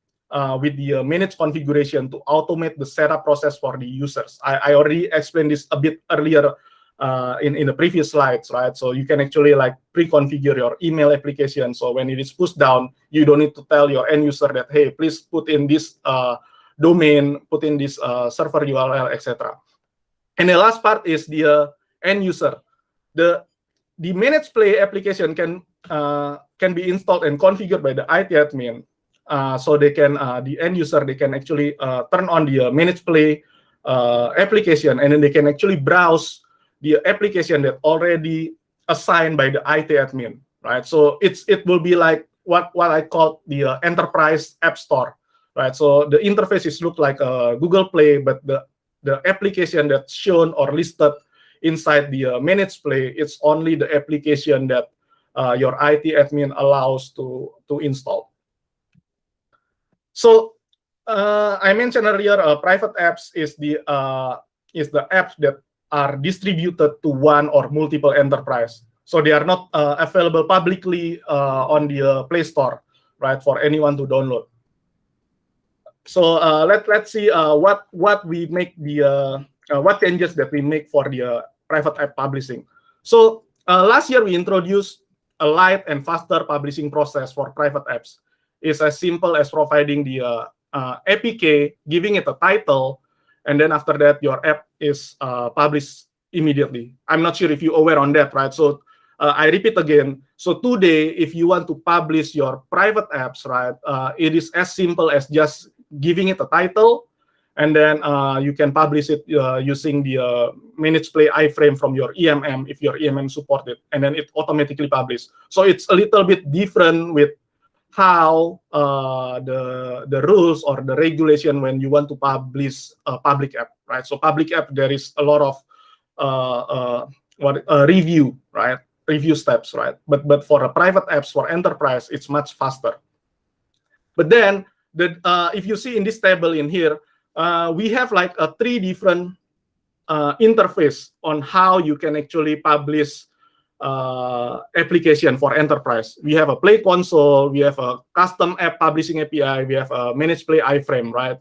with the manage configuration to automate the setup process for the users. I already explained this a bit earlier in the previous slides, right? So you can actually like pre-configure your email application. So when it is pushed down, you don't need to tell your end user that, hey, please put in this domain, put in this server URL, etc. And the last part is the end user. The Manage Play application can be installed and configured by the IT admin. So they can the end user, they can actually turn on the Manage Play application, and then they can actually browse the application that already assigned by the IT admin, right? So it will be like what I call the enterprise app store, right? So the interface is look like a Google Play, but the application that's shown or listed inside the Manage Play, it's only the application that your IT admin allows to install. So I mentioned earlier, private apps is the apps that are distributed to one or multiple enterprise. So they are not available publicly on the Play Store, right, for anyone to download. So let's see what we make the what changes that we make for the private app publishing. So last year we introduced a light and faster publishing process for private apps. It's as simple as providing the APK, giving it a title, and then after that your app is published immediately. I'm not sure if you're aware on that, right? So I repeat again. So today, if you want to publish your private apps, right, it is as simple as just giving it a title, and then you can publish it using the Manage Play iframe from your EMM if your EMM support it, and then it automatically publishes. So it's a little bit different with how the rules or the regulation when you want to publish a public app, right? So public app, there is a lot of review, right? Review steps, right? But for a private apps for enterprise, it's much faster. But then if you see in this table in here, we have like three different interface on how you can actually publish application for enterprise. We have a Play console, we have a custom app publishing API, we have a Manage Play iframe, right?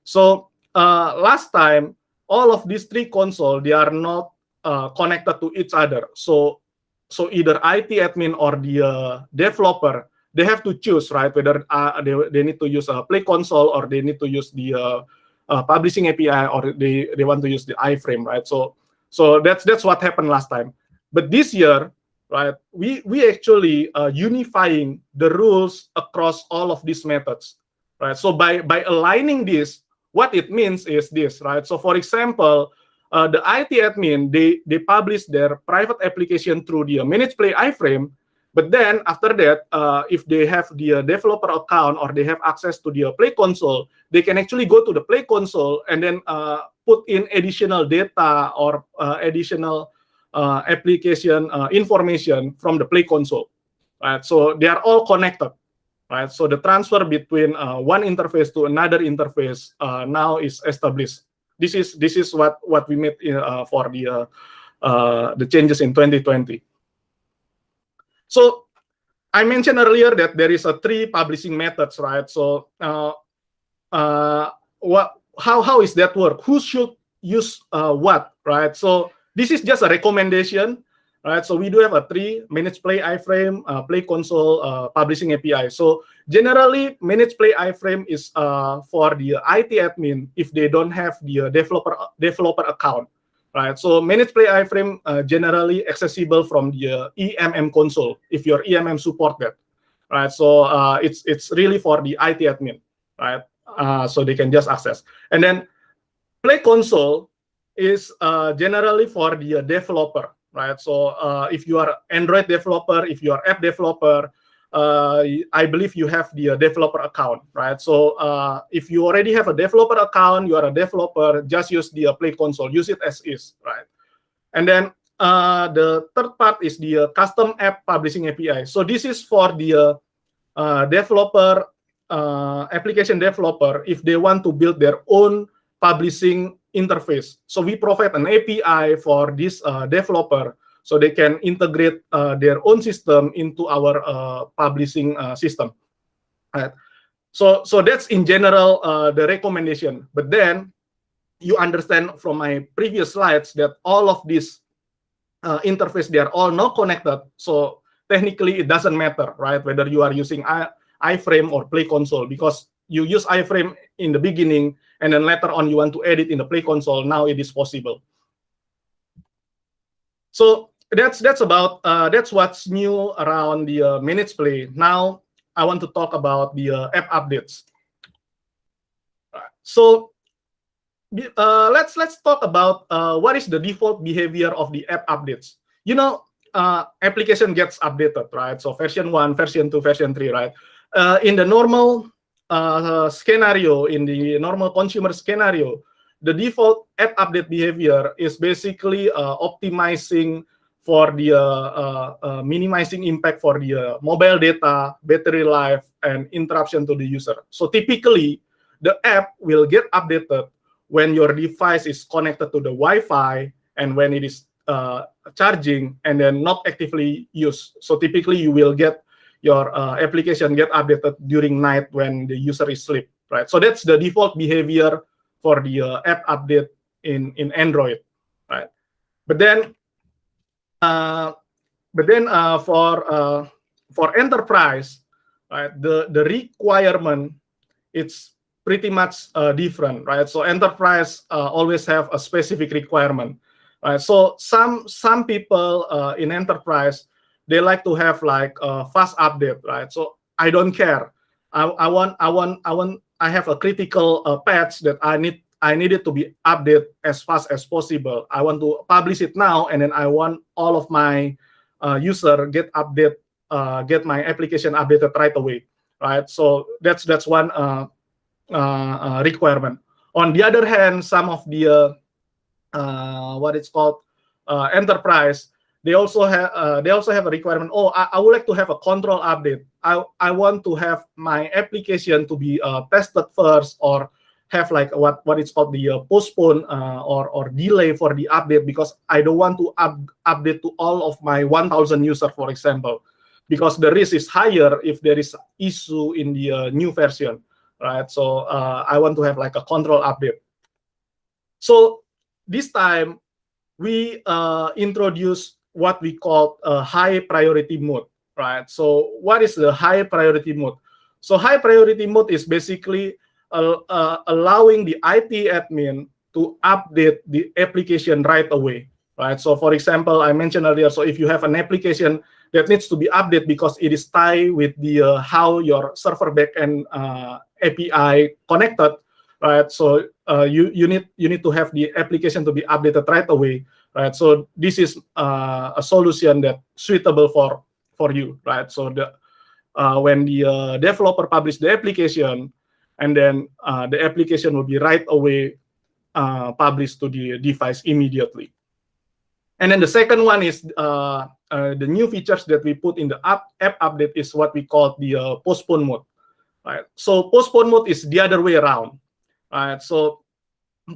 So last time, all of these three console, they are not connected to each other. So either IT admin or the developer, they have to choose, right, whether they need to use a Play console or they need to use the publishing API or they want to use the iframe, right? So that's what happened last time. But this year, right, we actually unifying the rules across all of these methods. right? So by aligning this, what it means is this, right? So for example, the IT admin, they publish their private application through the Manage Play iframe, but then after that, if they have the developer account or they have access to the Play console, they can actually go to the Play console and then put in additional data or additional application information from the Play console, right? So they are all connected, right? So the transfer between one interface to another interface now is established. This is what we made for the changes in 2020. So I mentioned earlier that there is a 3 publishing methods, right? So how is that work? Who should use what, right? So this is just a recommendation, right? So we do have a 3: Manage Play iframe, Play console, publishing API. So generally, Manage Play iframe is for the IT admin if they don't have the developer account, right? So Manage Play iframe generally accessible from the EMM console if your EMM support that, right? So it's really for the IT admin, right? So they can just access. And then Play console is generally for the developer, right? So if you are Android developer, if you are app developer, I believe you have the developer account, right? So if you already have a developer account, you are a developer, just use the Play console, use it as is, right? And then the third part is the custom app publishing API. So this is for the developer, application developer, if they want to build their own publishing interface. So we provide an API for this developer so they can integrate their own system into our publishing system. Right. So that's in general the recommendation. But then you understand from my previous slides that all of these interface, they are all not connected. So technically it doesn't matter, right? Whether you are using iframe or Play console, because you use iframe in the beginning and then later on you want to edit in the Play console. Now it is possible. So that's about that's what's new around the Manage Play. Now I want to talk about the app updates. So let's talk about what is the default behavior of the app updates. You know, application gets updated, right? So version 1, version 2, version 3, right? In the normal scenario, in the normal consumer scenario, the default app update behavior is basically optimizing for the minimizing impact for the mobile data, battery life, and interruption to the user. So typically, the app will get updated when your device is connected to the Wi-Fi and when it is charging and then not actively used. So typically, you will get your application get updated during night when the user is asleep, right? So that's the default behavior for the app update in Android, right? But then for enterprise, right, the requirement it's pretty much different, right? So enterprise always have a specific requirement, right? So some people in enterprise, they like to have like a fast update, right? So I don't care. I have a critical patch that I need it to be updated as fast as possible. I want to publish it now, and then I want all of my user get my application updated right away, right? So that's one requirement. On the other hand, some of the what it's called enterprise, they also have a requirement. Oh, I would like to have a control update. I want to have my application to be tested first, or have like what it's called the postpone or delay for the update, because I don't want to update to all of my 1,000 users, for example, because the risk is higher if there is issue in the new version, right? So I want to have like a control update. So this time we introduce what we call a high priority mode, right? So what is the high priority mode? So high priority mode is basically allowing the IT admin to update the application right away, right? So for example, I mentioned earlier, so if you have an application that needs to be updated because it is tied with the how your server backend API connected, right? So you need to have the application to be updated right away, right? So this is a solution that suitable for you, right? So when the developer publish the application, and then the application will be right away published to the device immediately. And then the second one is the new features that we put in the app update is what we call the postpone mode, right? So postpone mode is the other way around, right? So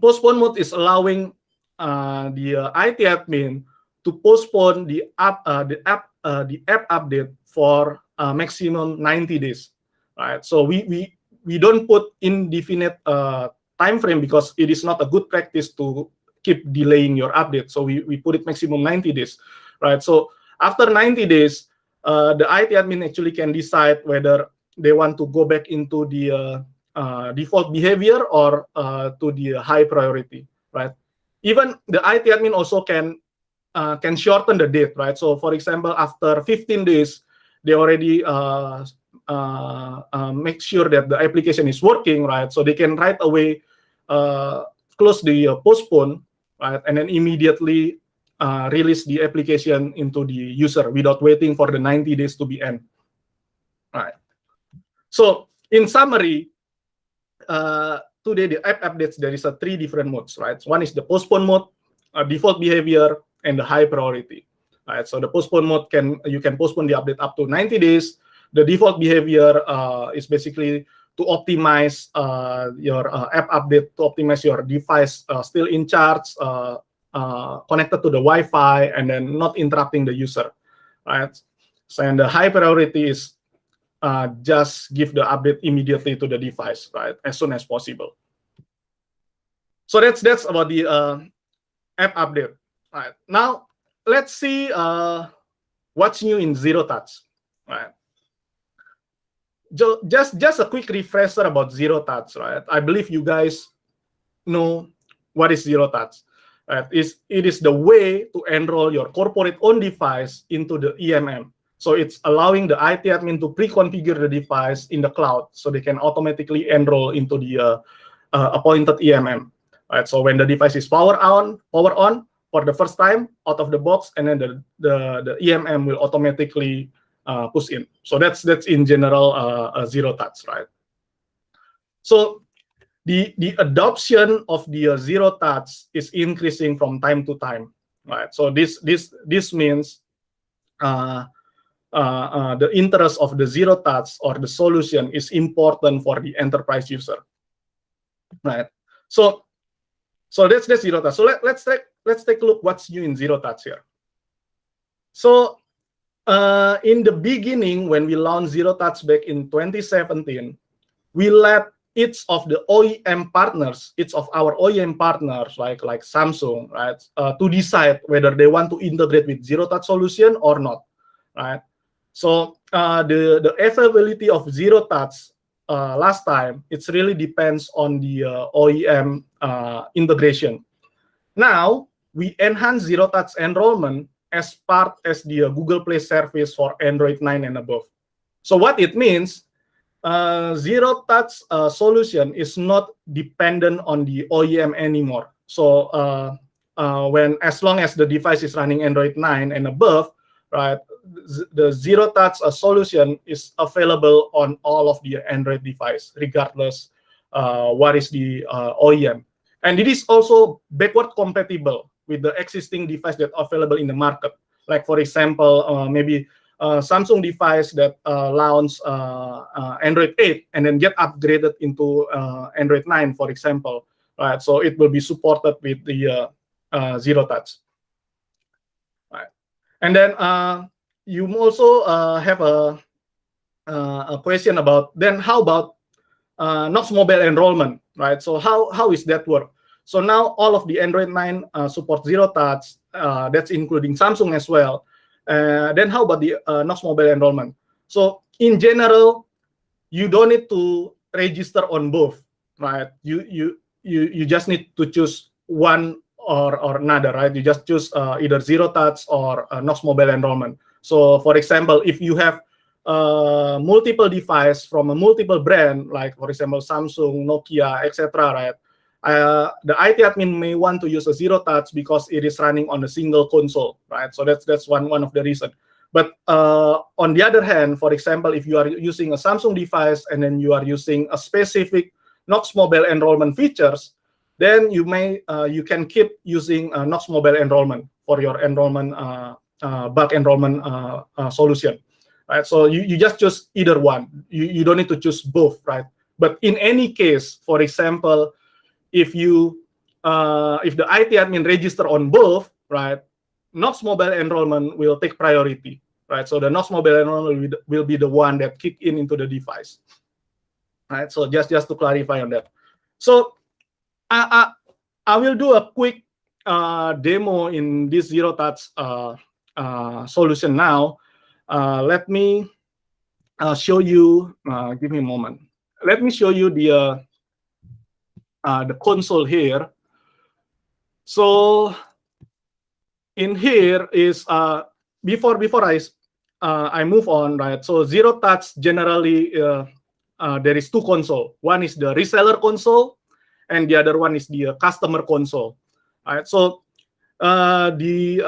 postpone mode is allowing the IT admin to postpone the app update for maximum 90 days, right? So we don't put indefinite time frame because it is not a good practice to keep delaying your update. So we put it maximum 90 days, right? So after 90 days, the IT admin actually can decide whether they want to go back into the default behavior or to the high priority, right? Even the IT admin also can shorten the date, right? So for example, after 15 days, they already make sure that the application is working, right? So they can right away close the postpone, right, and then immediately release the application into the user without waiting for the 90 days to be end, right? So in summary, today the app updates, there is 3 different modes, right? One is the postpone mode, default behavior, and the high priority, right? So the postpone mode you can postpone the update up to 90 days. The default behavior is basically to optimize your app update, to optimize your device still in charge, connected to the Wi-Fi, and then not interrupting the user, right? So, and the high priority is just give the update immediately to the device, right, as soon as possible. So that's about the app update, right? Now let's see what's new in Zero Touch, right? Just a quick refresher about Zero Touch, right? I believe you guys know what is Zero Touch, right? It is the way to enroll your corporate-owned device into the EMM. So it's allowing the IT admin to pre-configure the device in the cloud so they can automatically enroll into the appointed EMM, right? So when the device is power on for the first time out of the box, and then the EMM will automatically push in. So that's in general Zero Touch, right? So the adoption of the Zero Touch is increasing from time to time, right? So this means the interest of the Zero Touch or the solution is important for the enterprise user, right? So that's Zero Touch. So let's take a look what's new in Zero Touch here. So in the beginning, when we launched Zero Touch back in 2017, we let each of our OEM partners, like Samsung, right, to decide whether they want to integrate with Zero Touch solution or not, right? So the availability of Zero Touch last time, it really depends on the OEM integration. Now we enhance Zero Touch enrollment as the Google Play service for Android 9 and above. So what it means, Zero Touch solution is not dependent on the OEM anymore. So as long as the device is running Android 9 and above, right, the Zero Touch solution is available on all of the Android device, regardless what is the OEM. And it is also backward compatible with the existing device that are available in the market. Like for example, maybe Samsung device that launched Android 8 and then get upgraded into Android 9, for example, right? So it will be supported with the Zero Touch, right? And then you also have a question about, then how about Knox Mobile Enrolment, right? So how is that work? So now all of the Android 9 support Zero Touch, that's including Samsung as well. Then how about the Knox Mobile Enrolment? So in general, you don't need to register on both, right? You just need to choose one or another, right? You just choose either Zero Touch or Knox Mobile Enrolment. So for example, if you have multiple device from a multiple brand, like for example Samsung, Nokia, etc. Right? The IT admin may want to use a zero touch because it is running on a single console, right? So that's one of the reason. But on the other hand, for example, if you are using a Samsung device and then you are using a specific Knox Mobile Enrolment features, then you can keep using Knox Mobile Enrolment for your enrollment bug enrollment solution. Right, so you just choose either one. You don't need to choose both, right? But in any case, for example, if the IT admin register on both, right, Knox Mobile Enrolment will take priority, right? So the Knox Mobile Enrolment will be the one that kick into the device, right? So just to clarify on that. So I will do a quick demo in this zero touch solution now. Let me show you. Give me a moment. Let me show you the console here. So in here is before I move on, right? So zero touch generally there is two console. One is the reseller console, and the other one is the customer console. Right? So the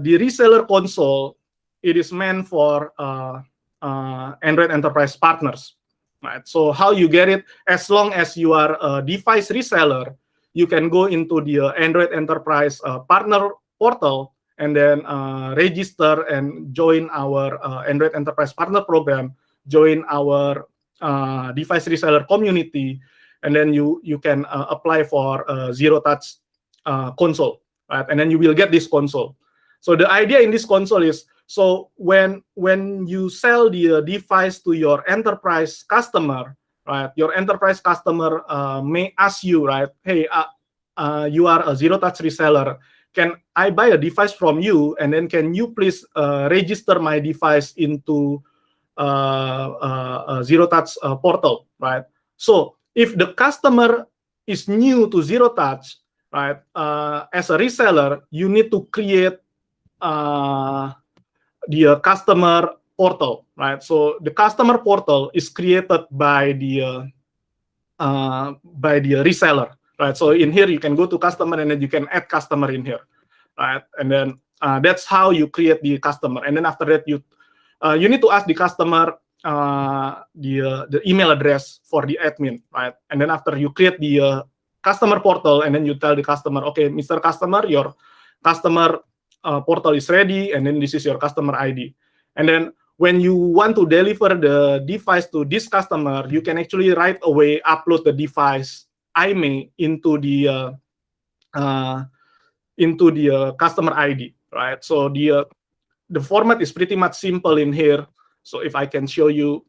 reseller console, it is meant for Android enterprise partners. Right? So how you get it? As long as you are a device reseller, you can go into the Android enterprise partner portal and then register and join our Android enterprise partner program, join our device reseller community, and then you can apply for zero touch console, right? And then you will get this console. So the idea in this console is, so when you sell the device to your enterprise customer, right? Your enterprise customer may ask you, right? Hey, you are a zero touch reseller. Can I buy a device from you? And then can you please register my device into a zero touch portal, right? So if the customer is new to zero touch, right? As a reseller, you need to create the customer portal, right? So the customer portal is created by the reseller, right? So in here you can go to customer and then you can add customer in here, right? And then that's how you create the customer. And then after that you need to ask the customer the email address for the admin, right? And then after you create the customer portal, and then you tell the customer, okay, Mr. Customer, your customer portal is ready, and then this is your customer ID. And then when you want to deliver the device to this customer, you can actually right away upload the device IMEI into the customer ID, right? So the format is pretty much simple in here. So if I can show you,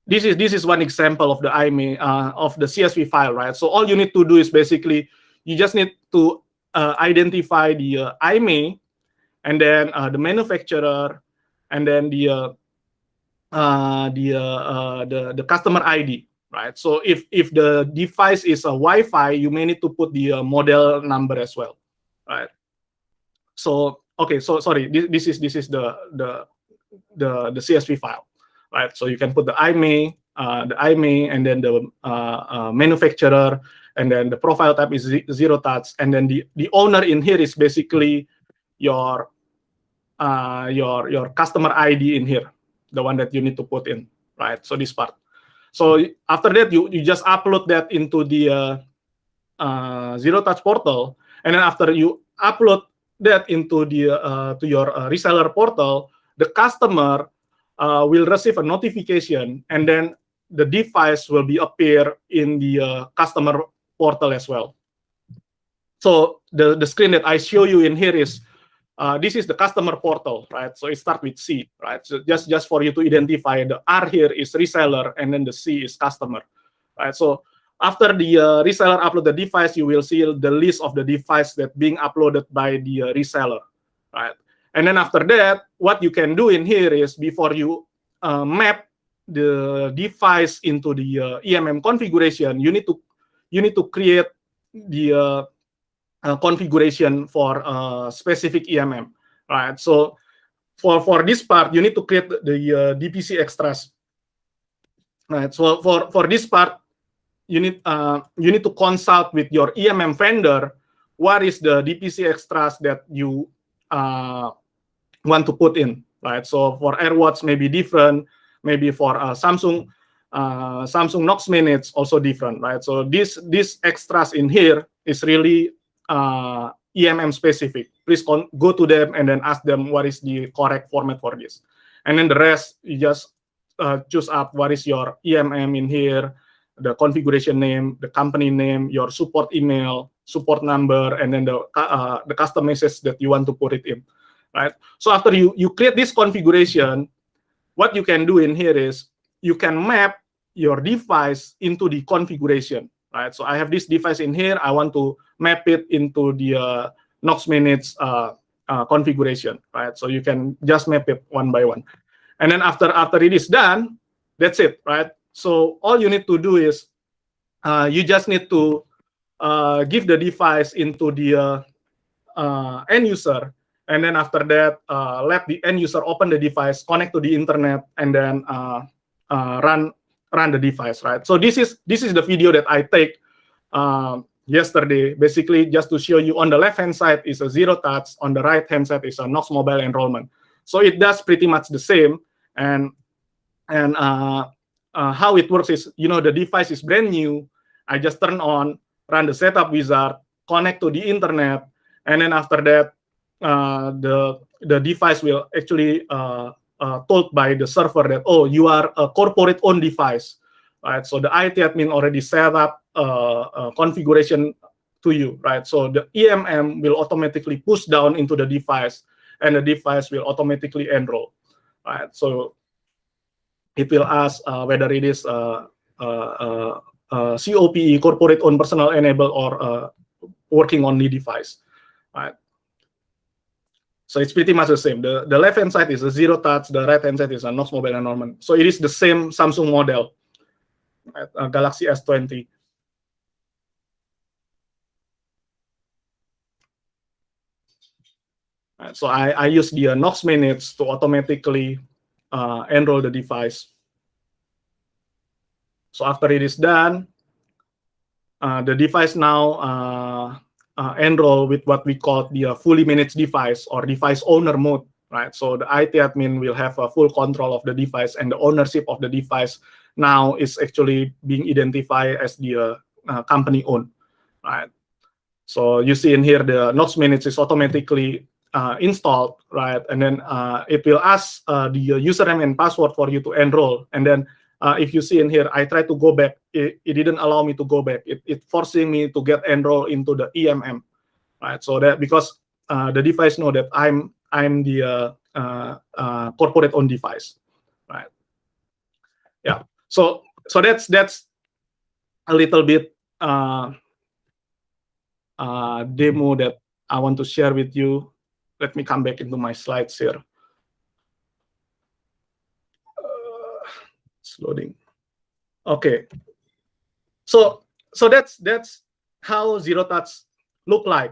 this is one example of the IMEI of the CSV file, right? So all you need to do is basically you just need to identify the IMEI, and then the manufacturer, and then the customer ID, right? So if the device is a Wi-Fi, you may need to put the model number as well, right? So okay, so sorry, this is the CSV file, right? So you can put the IMEI, and then the manufacturer, and then the profile type is zero touch, and then the owner in here is basically your customer ID in here, the one that you need to put in, right? So this part. So after that, you just upload that into the zero touch portal, and then after you upload that into the to your reseller portal, the customer will receive a notification, and then the device will be appear in the customer portal as well. So the screen that I show you in here is this is the customer portal, right? So it starts with C, right? So just for you to identify, the R here is reseller, and then the C is customer, right? So after the reseller upload the device, you will see the list of the device that being uploaded by the reseller, right? And then after that, what you can do in here is, before you map the device into the EMM configuration, you need to create the configuration for a specific EMM, right? So for this part, you need to create the DPC extras. Right. So for this part, you need to consult with your EMM vendor what is the DPC extras that you want to put in. Right. So for AirWatch maybe different, maybe for Samsung Knox minutes also different. Right. So these extras in here is really EMM specific. Please go to them and then ask them what is the correct format for this. And then the rest, you just choose up what is your EMM in here, the configuration name, the company name, your support email, support number, and then the custom message that you want to put it in. Right. So after you create this configuration, what you can do in here is you can map your device into the configuration. Right. So I have this device in here. I want to map it into the Knox minutes configuration. Right. So you can just map it one by one. And then after it is done, that's it. Right. So all you need to do is you just need to give the device into the end user. And then after that, let the end user open the device, connect to the internet, and then run the device, right? So this is the video that I take yesterday, basically just to show you on the left-hand side is a zero touch, on the right-hand side is a Knox Mobile Enrolment. So it does pretty much the same, and how it works is, the device is brand new. I just turn on, run the setup wizard, connect to the internet, and then after that, the device will actually told by the server that, oh, you are a corporate owned device, right? So the IT admin already set up a configuration to you, right? So the EMM will automatically push down into the device, and the device will automatically enroll, right? So it will ask whether it is COPE, corporate owned personal enabled, or working on the device, right? So it's pretty much the same. The left-hand side is a zero touch, the right-hand side is a Knox Mobile Enrolment. So it is the same Samsung model, right? Galaxy S20. Right, so I use the Knox minutes to automatically enroll the device. So after it is done, the device now enroll with what we call the fully managed device or device owner mode, right? So the IT admin will have a full control of the device, and the ownership of the device now is actually being identified as the company owned, right? So you see in here the Knox minutes is automatically installed, right? And then it will ask the username and password for you to enroll, and then if you see in here, I tried to go back. It didn't allow me to go back. It forcing me to get enrolled into the EMM, right? So that because the device know that I'm the corporate owned device, right? Yeah. So that's a little bit demo that I want to share with you. Let me come back into my slides here. Loading. Okay, so that's how zero touch look like.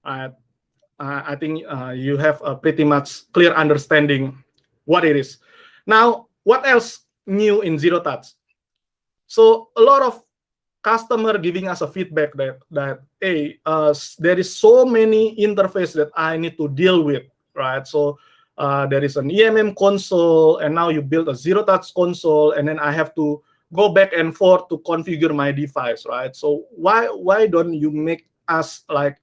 I think you have a pretty much clear understanding what it is. Now, what else new in zero touch? So a lot of customer giving us a feedback that hey, there is so many interface that I need to deal with, right? So there is an EMM console, and now you build a zero-touch console, and then I have to go back and forth to configure my device, right? So why don't you make us like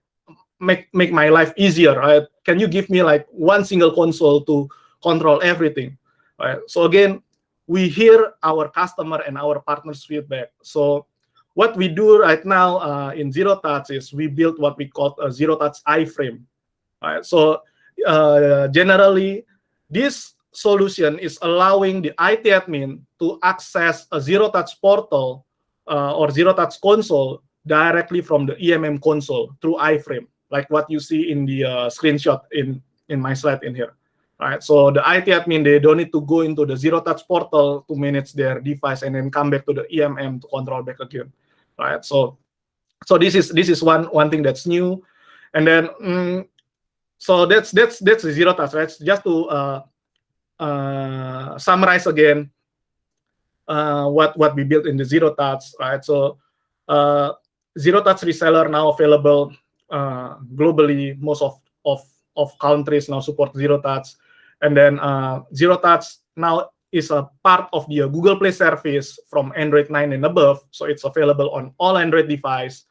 make my life easier, right? Can you give me like one single console to control everything, right? So again, we hear our customer and our partners' feedback. So what we do right now in zero touch is we build what we call a zero touch iframe, right? So generally, this solution is allowing the IT admin to access a zero-touch portal or zero-touch console directly from the EMM console through iframe, like what you see in the screenshot in my slide in here. Right? So the IT admin, they don't need to go into the zero-touch portal to manage their device and then come back to the EMM to control back again. Right? So this is one thing that's new, and then So that's the zero touch, right? Just to summarize again what we built in the zero touch, right? So zero touch reseller now available globally. Most of countries now support zero touch, and then zero touch now is a part of the Google Play service from Android 9 and above, so it's available on all Android device.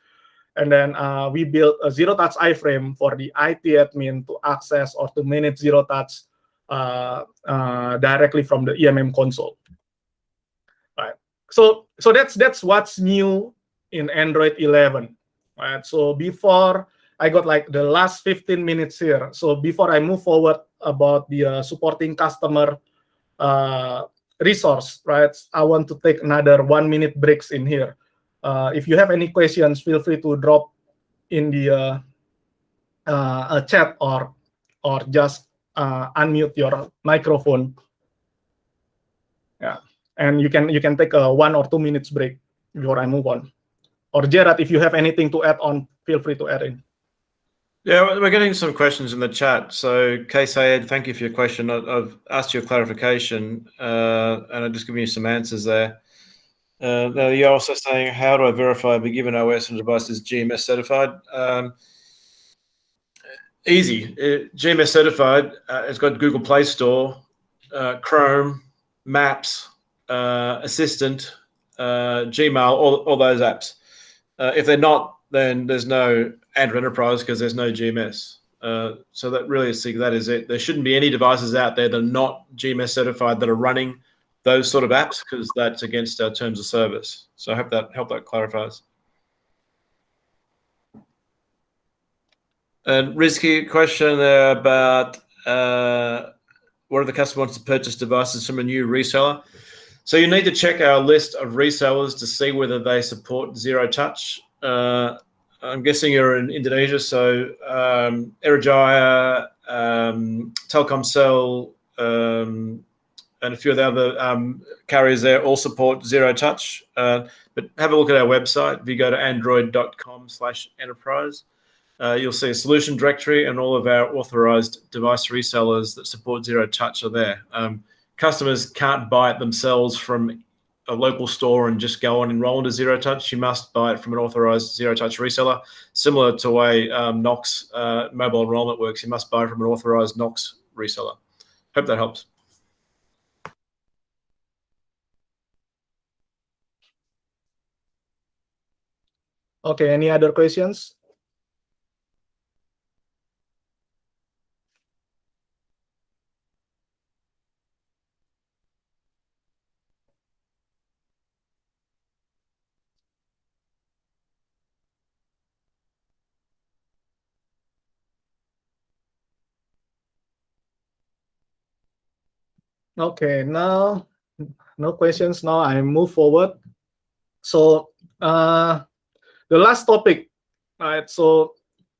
And then we built a zero touch iframe for the IT admin to access or to manage zero touch directly from the EMM console. Right. So that's what's new in Android 11. Right. So before I got like the last 15 minutes here. So before I move forward about the supporting customer resource, right? I want to take another 1 minute breaks in here. If you have any questions, feel free to drop in the chat or just unmute your microphone. Yeah, and you can take a 1 or 2 minutes break before I move on. Or Gerard, if you have anything to add on, feel free to add in. Yeah, we're getting some questions in the chat. So, K. Sayed, thank you for your question. I've asked you a clarification, and I've just given you some answers there. Now, you're also saying, how do I verify a given OS and device is GMS certified? Easy. GMS certified. It's got Google Play Store, Chrome, Maps, Assistant, Gmail, all those apps. If they're not, then there's no Android Enterprise because there's no GMS. So that really that is it. There shouldn't be any devices out there that are not GMS certified that are running those sort of apps, because that's against our terms of service. So I hope that clarifies. And Rizky, question there about what if the customer wants to purchase devices from a new reseller? So you need to check our list of resellers to see whether they support zero touch. I'm guessing you're in Indonesia, so Erijaya, Telkomsel, and a few of the other carriers there all support zero touch. But have a look at our website. If you go to android.com/enterprise, you'll see a solution directory, and all of our authorized device resellers that support zero touch are there. Customers can't buy it themselves from a local store and just go and enroll into zero touch. You must buy it from an authorized zero touch reseller, similar to the way Knox Mobile Enrolment works. You must buy it from an authorized Knox reseller. Hope that helps. Okay, any other questions? Okay, now no questions. Now I move forward. So the last topic, right? So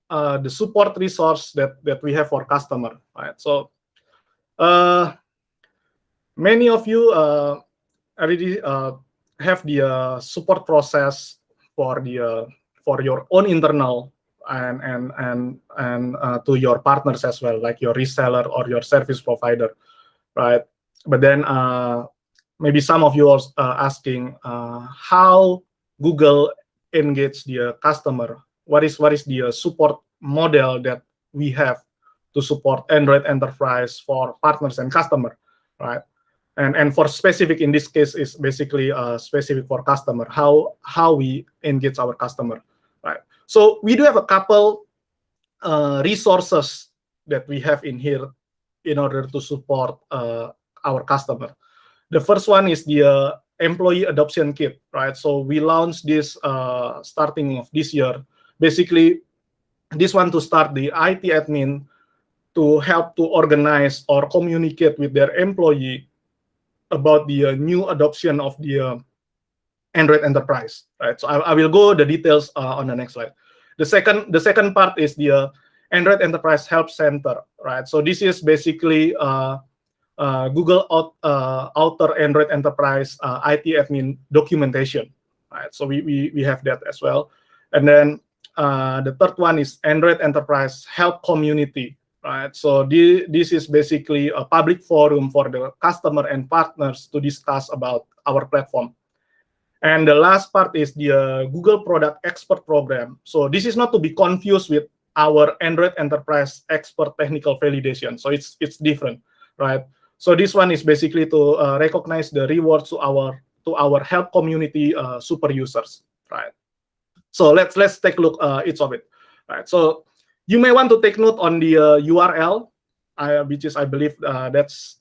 the support resource that we have for customer, right? So many of you already have the support process for your own internal and to your partners as well, like your reseller or your service provider, right? But then maybe some of you are asking how Google engage the customer. What is the support model that we have to support Android Enterprise for partners and customer, right? And for specific in this case is basically specific for customer, how we engage our customer, right? So we do have a couple resources that we have in here in order to support our customer. The first one is the employee adoption kit, right? So we launched this starting of this year. Basically, this one to start the IT admin to help to organize or communicate with their employee about the new adoption of the Android Enterprise, right? So I will go the details on the next slide. The second part is the Android Enterprise Help Center, right? So this is basically Google Outer Android Enterprise IT admin documentation, right? So we have that as well. And then the third one is Android Enterprise Help Community, right? So this is basically a public forum for the customer and partners to discuss about our platform. And the last part is the Google Product Expert Program. So this is not to be confused with our Android Enterprise Expert Technical Validation. So it's different, right? So this one is basically to recognize the rewards to our help community super users, right? So let's take a look each of it, right? So you may want to take note on the URL, which is I believe that's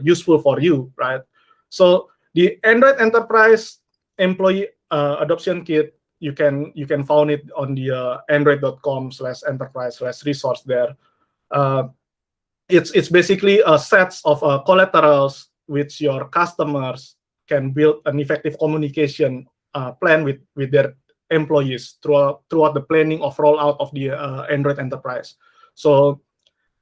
useful for you, right? So the Android Enterprise Employee Adoption Kit, you can find it on the android.com/enterprise/resource there. It's basically a set of collaterals which your customers can build an effective communication plan with their employees throughout the planning of rollout of the Android Enterprise. So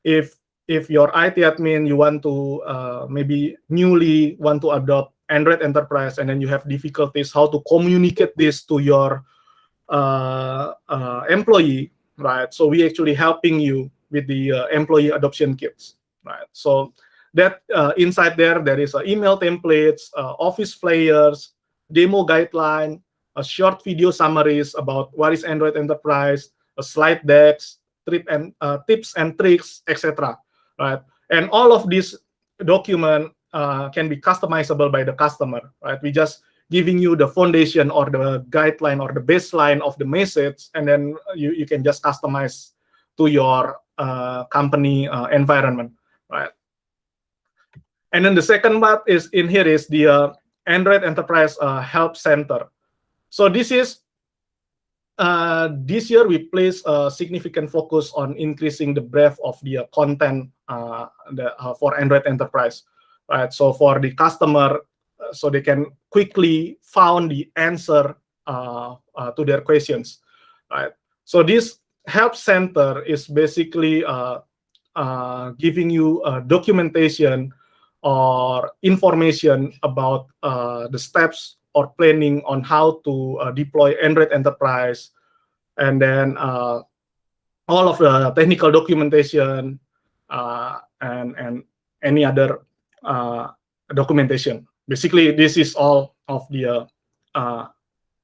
if your IT admin, you want to maybe newly want to adopt Android Enterprise, and then you have difficulties how to communicate this to your employee, right? So we actually helping you with the employee adoption kits, right? So that inside there is email templates, office flyers, demo guideline, a short video summaries about what is Android Enterprise, a slide decks, tips and tricks, etc. Right? And all of these document can be customizable by the customer. Right? We just giving you the foundation or the guideline or the baseline of the message, and then you can just customize to your company environment. Right? And then the second part is in here is the Android Enterprise Help Center. So this is this year we place a significant focus on increasing the breadth of the content for Android Enterprise, right? So for the customer, so they can quickly find the answer to their questions, right? So this Help Center is basically giving you documentation or information about the steps or planning on how to deploy Android Enterprise, and then all of the technical documentation and any other documentation. Basically, this is all of the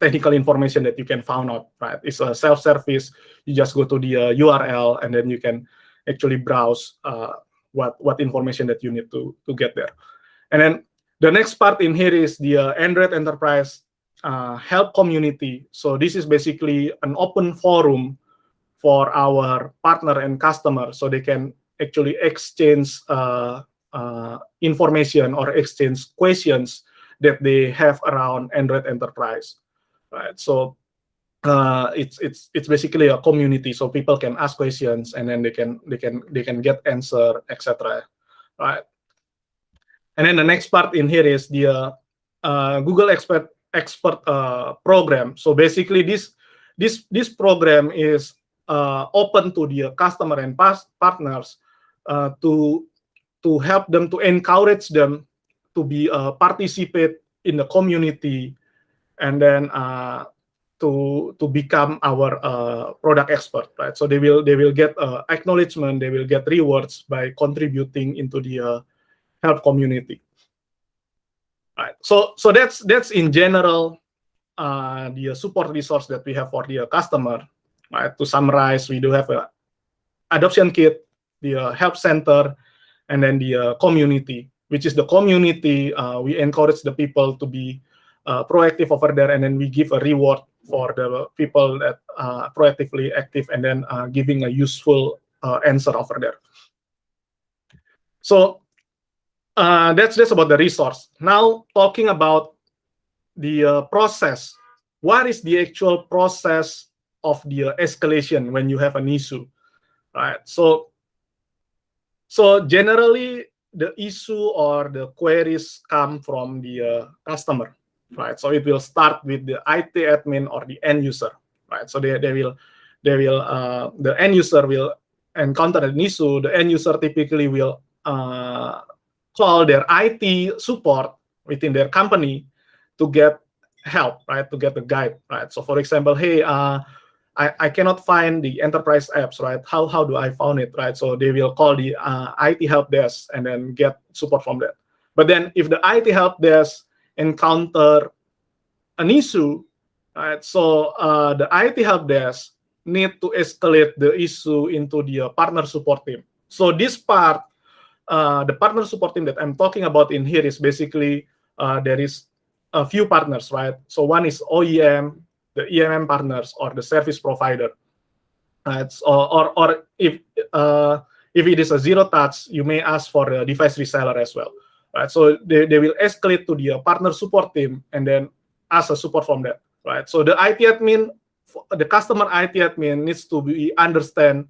technical information that you can find out, right? It's a self-service. You just go to the URL, and then you can actually browse what information that you need to get there. And then the next part in here is the Android Enterprise Help Community. So this is basically an open forum for our partner and customer, so they can actually exchange information or exchange questions that they have around Android Enterprise, right? So it's basically a community, so people can ask questions, and then they can get answer, etc. Right? And then the next part in here is the Google Expert program. So basically, this program is open to the customer and partners to help them, to encourage them to be participate in the community, and then to become our product expert, right? So they will get acknowledgement, they will get rewards by contributing into the help community, right? So that's in general the support resource that we have for the customer, right? To summarize, we do have a adoption kit, the help center, and then the community, which is the community. We encourage the people to be proactive over there, and then we give a reward for the people that proactively active, and then giving a useful answer over there. So that's about the resource. Now talking about the process. What is the actual process of the escalation when you have an issue, right? So generally the issue or the queries come from the customer, right? So it will start with the IT admin or the end user, right? So they will the end user will encounter an issue. The end user typically will call their IT support within their company to get help, right? To get the guide, right? So for example, hey, I cannot find the enterprise apps, right? How do I find it, right? So they will call the IT help desk and then get support from that. But then if the IT help desk encounter an issue, right? So the IT help desk need to escalate the issue into the partner support team. So this part, the partner support team that I'm talking about in here is basically there is a few partners, right? So one is OEM, the EMM partners, or the service provider. Right? Or if it is a zero touch, you may ask for a device reseller as well. Right? So they will escalate to the partner support team and then ask a support from that. Right? So the IT admin, the customer IT admin needs to understand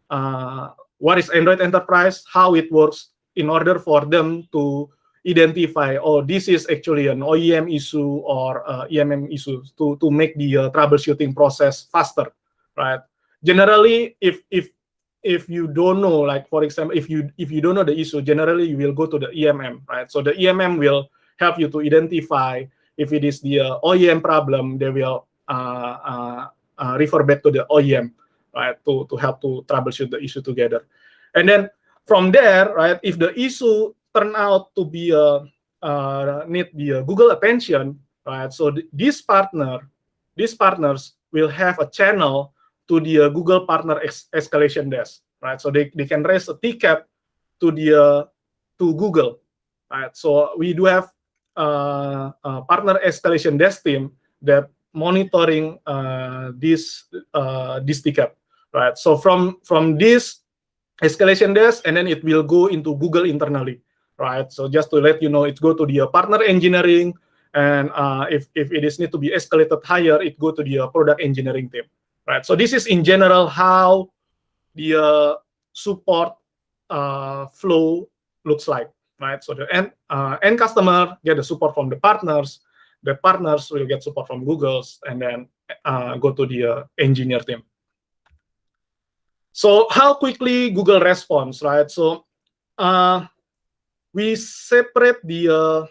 what is Android Enterprise, how it works, in order for them to identify, oh, this is actually an OEM issue or EMM issue, to make the troubleshooting process faster, right? Generally, if you don't know, like for example, if you don't know the issue, generally you will go to the EMM, right? So the EMM will help you to identify if it is the OEM problem. They will refer back to the OEM, right, to help to troubleshoot the issue together. And then from there, right, if the issue turn out to be need the Google attention, right, so these partners will have a channel to the Google partner escalation desk, right? So they can raise a ticket to Google, right? So we do have a partner escalation desk team that monitoring this ticket, right? So from this escalation desk, and then it will go into Google internally, right? So just to let you know, it go to the partner engineering, and if it is need to be escalated higher, it go to the product engineering team, right? So this is in general how the support flow looks like, right? So the end customer get the support from the partners will get support from Google's, and then go to the engineer team. So how quickly Google responds, right? So we separate the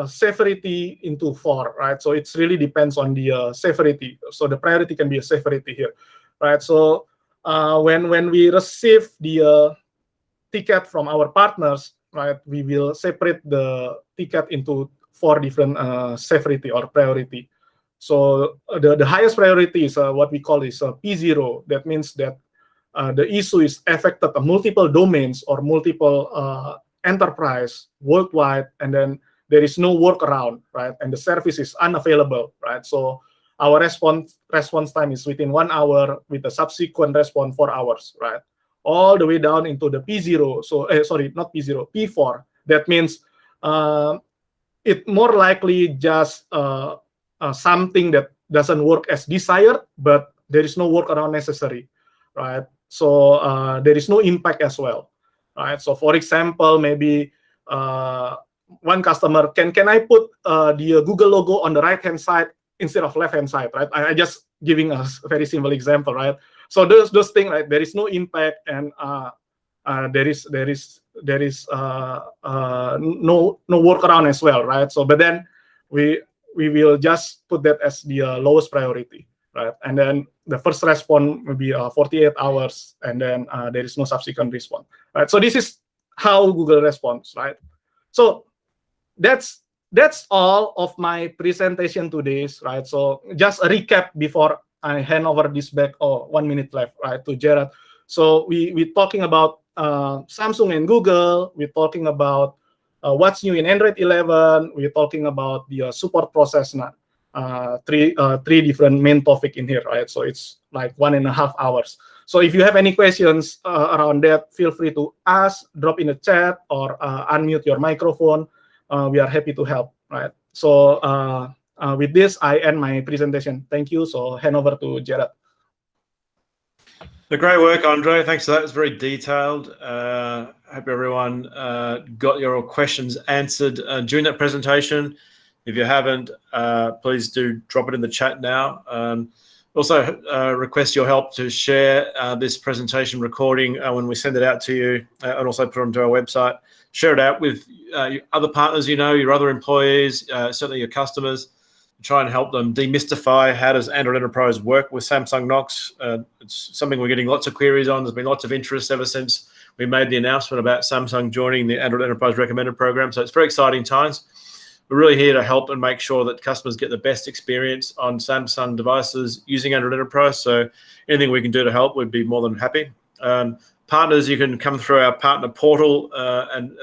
severity into 4, right? So it really depends on the severity. So the priority can be a severity here, right? So when we receive the ticket from our partners, right, we will separate the ticket into 4 different severity or priority. So the highest priority is what we call is P0. That means that the issue is affected multiple domains or multiple enterprise worldwide, and then there is no workaround, right? And the service is unavailable, right? So our response time is within 1 hour with a subsequent response 4 hours, right? All the way down into the P0. So sorry, not P0, P4. That means it more likely just something that doesn't work as desired, but there is no workaround necessary, right? So there is no impact as well, right? So for example, maybe one customer, can I put the Google logo on the right-hand side instead of left-hand side, right? I just giving a very simple example, right? So those things, right? There is no impact, and there is no workaround as well, right? So but then we will just put that as the lowest priority, right? And then the first response will be 48 hours, and then there is no subsequent response, right? So this is how Google responds, right? So that's all of my presentation today, right? So just a recap before I hand over this back. 1 minute left, right, to Jared. So we're talking about Samsung and Google. We're talking about what's new in Android 11. We're talking about the support process now. Three different main topic in here, right? So it's like 1.5 hours. So if you have any questions around that, feel free to ask, drop in the chat, or unmute your microphone. We are happy to help, right? So with this, I end my presentation. Thank you. So hand over to Jared. The great work, Andre. Thanks for that. It's very detailed. Hope everyone got your questions answered during that presentation. If you haven't, please do drop it in the chat now. Also, request your help to share this presentation recording when we send it out to you, and also put it onto our website. Share it out with your other partners, your other employees, certainly your customers. try and help them demystify how does Android Enterprise work with Samsung Knox. It's something we're getting lots of queries on. There's been lots of interest ever since we made the announcement about Samsung joining the Android Enterprise Recommended program. So it's very exciting times. We're really here to help and make sure that customers get the best experience on Samsung devices using Android Enterprise. So anything we can do to help, we'd be more than happy. Partners, you can come through our partner portal and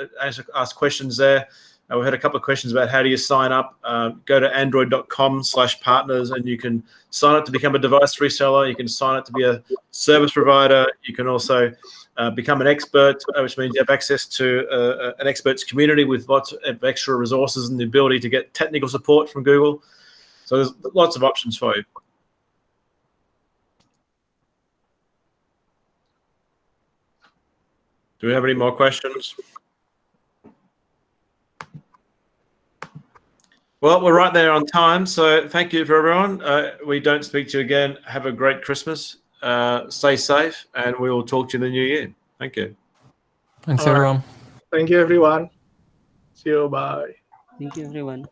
ask questions there. We had a couple of questions about how do you sign up. Go to android.com/partners and you can sign up to become a device reseller. You can sign up to be a service provider. You can also become an expert, which means you have access to an experts community with lots of extra resources and the ability to get technical support from Google. So there's lots of options for you. Do we have any more questions? Well, we're right there on time, so thank you for everyone. We don't speak to you again. Have a great Christmas. Stay safe, and we will talk to you in the new year. Thank you. Thanks, All right. everyone. Thank you, everyone. See you. Bye. Thank you, everyone.